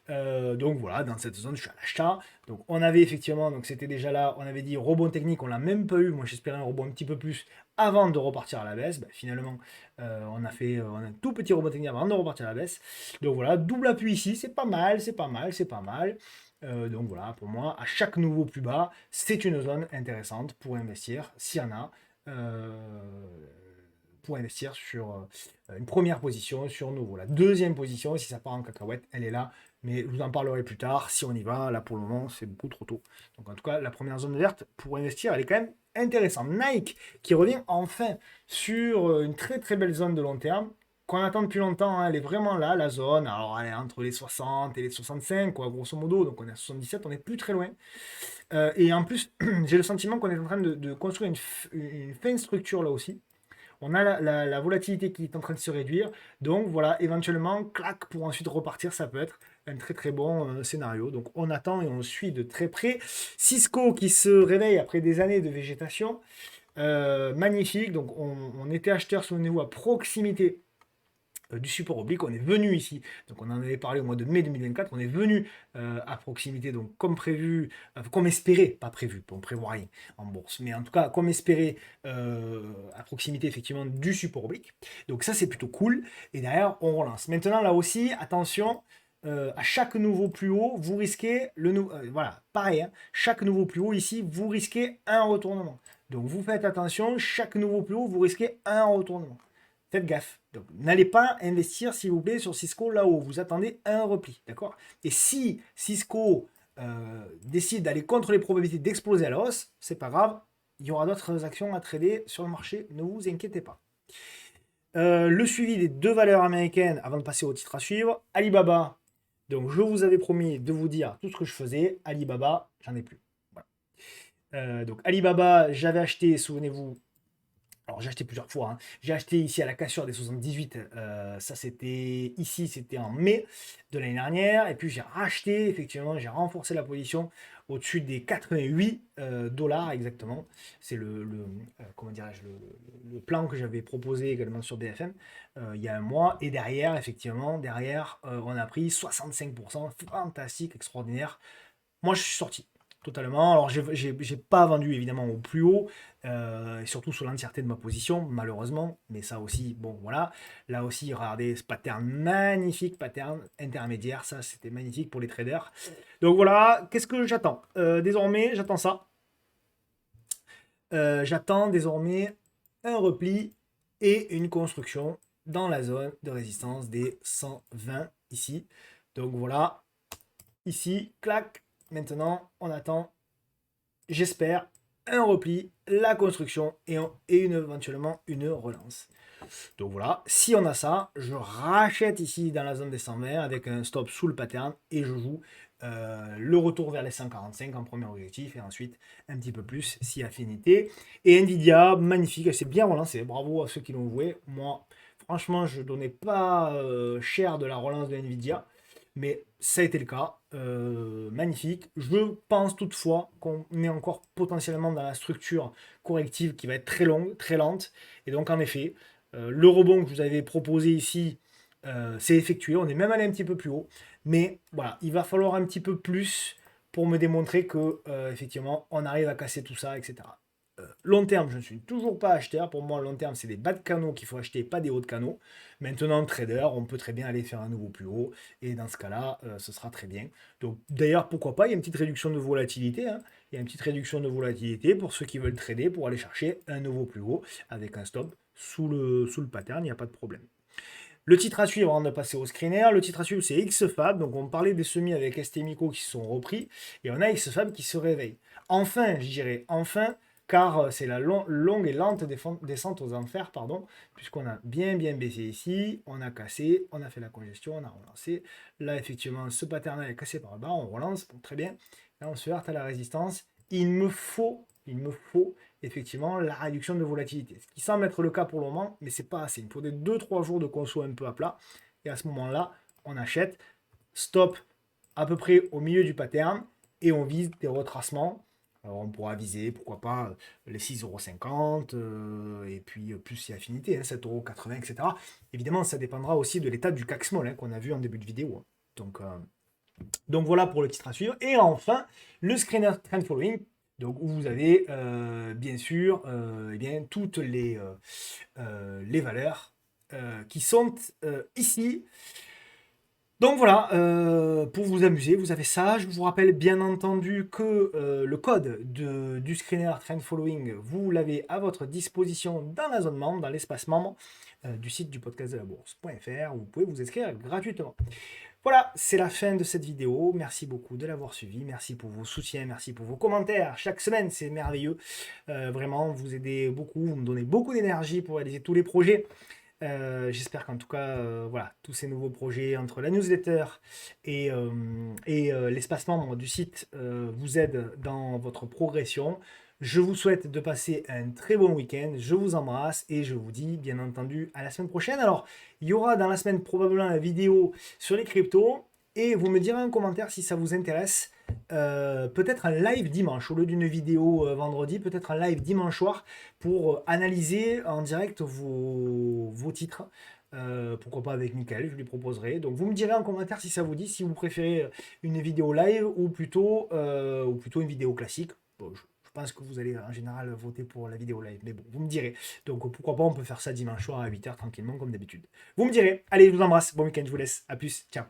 Donc voilà, dans cette zone, je suis à l'achat. Donc on avait effectivement, donc c'était déjà là, on avait dit rebond technique, on l'a même pas eu. Moi j'espérais un rebond un petit peu plus avant de repartir à la baisse. Bah, finalement, on a fait un tout petit rebond technique avant de repartir à la baisse. Donc voilà, double appui ici, c'est pas mal, c'est pas mal, c'est pas mal. Donc voilà, pour moi, à chaque nouveau plus bas, c'est une zone intéressante pour investir, s'il y en a. Euh, pour investir sur une première position sur nouveau. La deuxième position, si ça part en cacahuète, elle est là, mais je vous en parlerai plus tard. Si on y va, là pour le moment, c'est beaucoup trop tôt. Donc en tout cas, la première zone verte pour investir, elle est quand même intéressante. Nike qui revient enfin sur une très très belle zone de long terme qu'on attend depuis longtemps, hein, elle est vraiment là, la zone. Alors, elle est entre les 60 et les 65, quoi, grosso modo. Donc, on est à 77, on n'est plus très loin. Et en plus, j'ai le sentiment qu'on est en train de construire une fine structure là aussi. On a la volatilité qui est en train de se réduire. Donc voilà, éventuellement, clac, pour ensuite repartir, ça peut être un très très bon scénario. Donc on attend et on suit de très près. Cisco qui se réveille après des années de végétation. Magnifique. Donc on était acheteur, souvenez-vous, à proximité du support oblique. On est venu ici, donc on en avait parlé au mois de mai 2024, on est venu à proximité, donc comme prévu, comme espéré, pas prévu, on prévoit rien en bourse, mais en tout cas comme espéré, à proximité effectivement du support oblique. Donc ça c'est plutôt cool, et derrière on relance. Maintenant là aussi, attention, à chaque nouveau plus haut, vous risquez voilà, pareil, hein, chaque nouveau plus haut ici, vous risquez un retournement. Donc vous faites attention, chaque nouveau plus haut, vous risquez un retournement. Faites gaffe. Donc, n'allez pas investir, s'il vous plaît, sur Cisco là-haut. Vous attendez un repli. D'accord? Et si Cisco décide d'aller contre les probabilités d'exploser à la hausse, c'est pas grave. Il y aura d'autres actions à trader sur le marché. Ne vous inquiétez pas. Le suivi des deux valeurs américaines avant de passer au titre à suivre. Alibaba. Donc, je vous avais promis de vous dire tout ce que je faisais. Alibaba, j'en ai plus. Voilà. Donc, Alibaba, j'avais acheté, souvenez-vous, alors j'ai acheté plusieurs fois, hein. J'ai acheté ici à la cassure des 78, ça c'était ici, c'était en mai de l'année dernière. Et puis j'ai racheté, effectivement, j'ai renforcé la position au-dessus des 88 dollars exactement. C'est comment dirais-je, le plan que j'avais proposé également sur BFM il y a un mois. Et derrière, effectivement, on a pris 65%, fantastique, extraordinaire. Moi je suis sorti. Totalement. Alors, j'ai pas vendu évidemment au plus haut, et surtout sur l'entièreté de ma position, malheureusement. Mais ça aussi, bon, voilà. Là aussi, regardez ce pattern magnifique, pattern intermédiaire. Ça, c'était magnifique pour les traders. Donc voilà, qu'est-ce que j'attends? Désormais, j'attends ça. J'attends désormais un repli et une construction dans la zone de résistance des 120 ici. Donc voilà, ici, clac. Maintenant, on attend, j'espère, un repli, la construction et éventuellement une relance. Donc voilà, si on a ça, je rachète ici dans la zone des 120 avec un stop sous le pattern et je joue le retour vers les 145 en premier objectif et ensuite un petit peu plus si affinité. Et Nvidia, magnifique, elle s'est bien relancée. Bravo à ceux qui l'ont joué. Moi, franchement, je donnais pas cher de la relance de Nvidia, mais ça a été le cas. Magnifique. Je pense toutefois qu'on est encore potentiellement dans la structure corrective qui va être très longue, très lente. Et donc, en effet, le rebond que je vous avais proposé ici s'est effectué. On est même allé un petit peu plus haut. Mais voilà, il va falloir un petit peu plus pour me démontrer que, effectivement, on arrive à casser tout ça, etc. Long terme, je ne suis toujours pas acheteur. Pour moi, long terme, c'est des bas de canaux qu'il faut acheter, pas des hauts de canaux. Maintenant, trader, on peut très bien aller faire un nouveau plus haut. Et dans ce cas-là, ce sera très bien. Donc, d'ailleurs, pourquoi pas, il y a une petite réduction de volatilité, hein. Il y a une petite réduction de volatilité pour ceux qui veulent trader, pour aller chercher un nouveau plus haut avec un stop sous le pattern, il n'y a pas de problème. Le titre à suivre avant de passer au screener, le titre à suivre c'est XFAB, donc on parlait des semis avec STMicro qui se sont repris, et on a XFAB qui se réveille. Enfin, je dirais enfin, car c'est la longue et lente descente aux enfers, pardon, puisqu'on a bien baissé ici, on a cassé, on a fait la congestion, on a relancé. Là, effectivement, ce pattern est cassé par le bas, on relance, bon, très bien. Là, on se heurte à la résistance. Il me faut effectivement la réduction de volatilité. Ce qui semble être le cas pour le moment, mais c'est pas assez. Il me faut des 2-3 jours de conso un peu à plat. Et à ce moment-là, on achète, stop à peu près au milieu du pattern et on vise des retracements. Alors on pourra viser, pourquoi pas, les 6,50 et puis plus si affinité, hein, 7,80 etc. Évidemment, ça dépendra aussi de l'état du CAC Small qu'on a vu en début de vidéo. Donc voilà pour le titre à suivre. Et enfin, le screener trend following, donc où vous avez bien sûr eh bien, toutes les valeurs qui sont ici. Donc voilà, pour vous amuser, vous avez ça. Je vous rappelle bien entendu que le code du screener trend following, vous l'avez à votre disposition dans la zone membre, dans l'espace membre du site du podcast de la bourse.fr où vous pouvez vous inscrire gratuitement. Voilà, c'est la fin de cette vidéo. Merci beaucoup de l'avoir suivi. Merci pour vos soutiens, merci pour vos commentaires. Chaque semaine, c'est merveilleux. Vraiment, vous aidez beaucoup, vous me donnez beaucoup d'énergie pour réaliser tous les projets. J'espère qu'en tout cas, voilà, tous ces nouveaux projets entre la newsletter et l'espace membre du site vous aident dans votre progression. Je vous souhaite de passer un très bon week-end. Je vous embrasse et je vous dis bien entendu à la semaine prochaine. Alors, il y aura dans la semaine probablement une vidéo sur les cryptos et vous me direz en commentaire si ça vous intéresse. Peut-être un live dimanche au lieu d'une vidéo vendredi, peut-être un live dimanche soir pour analyser en direct vos titres. Pourquoi pas avec Michael, je lui proposerai. Donc vous me direz en commentaire si ça vous dit, si vous préférez une vidéo live ou plutôt une vidéo classique. Bon, je pense que vous allez en général voter pour la vidéo live, mais bon, vous me direz. Donc pourquoi pas, on peut faire ça dimanche soir à 8h tranquillement comme d'habitude. Vous me direz. Allez, je vous embrasse. Bon week-end, je vous laisse. À plus. Ciao.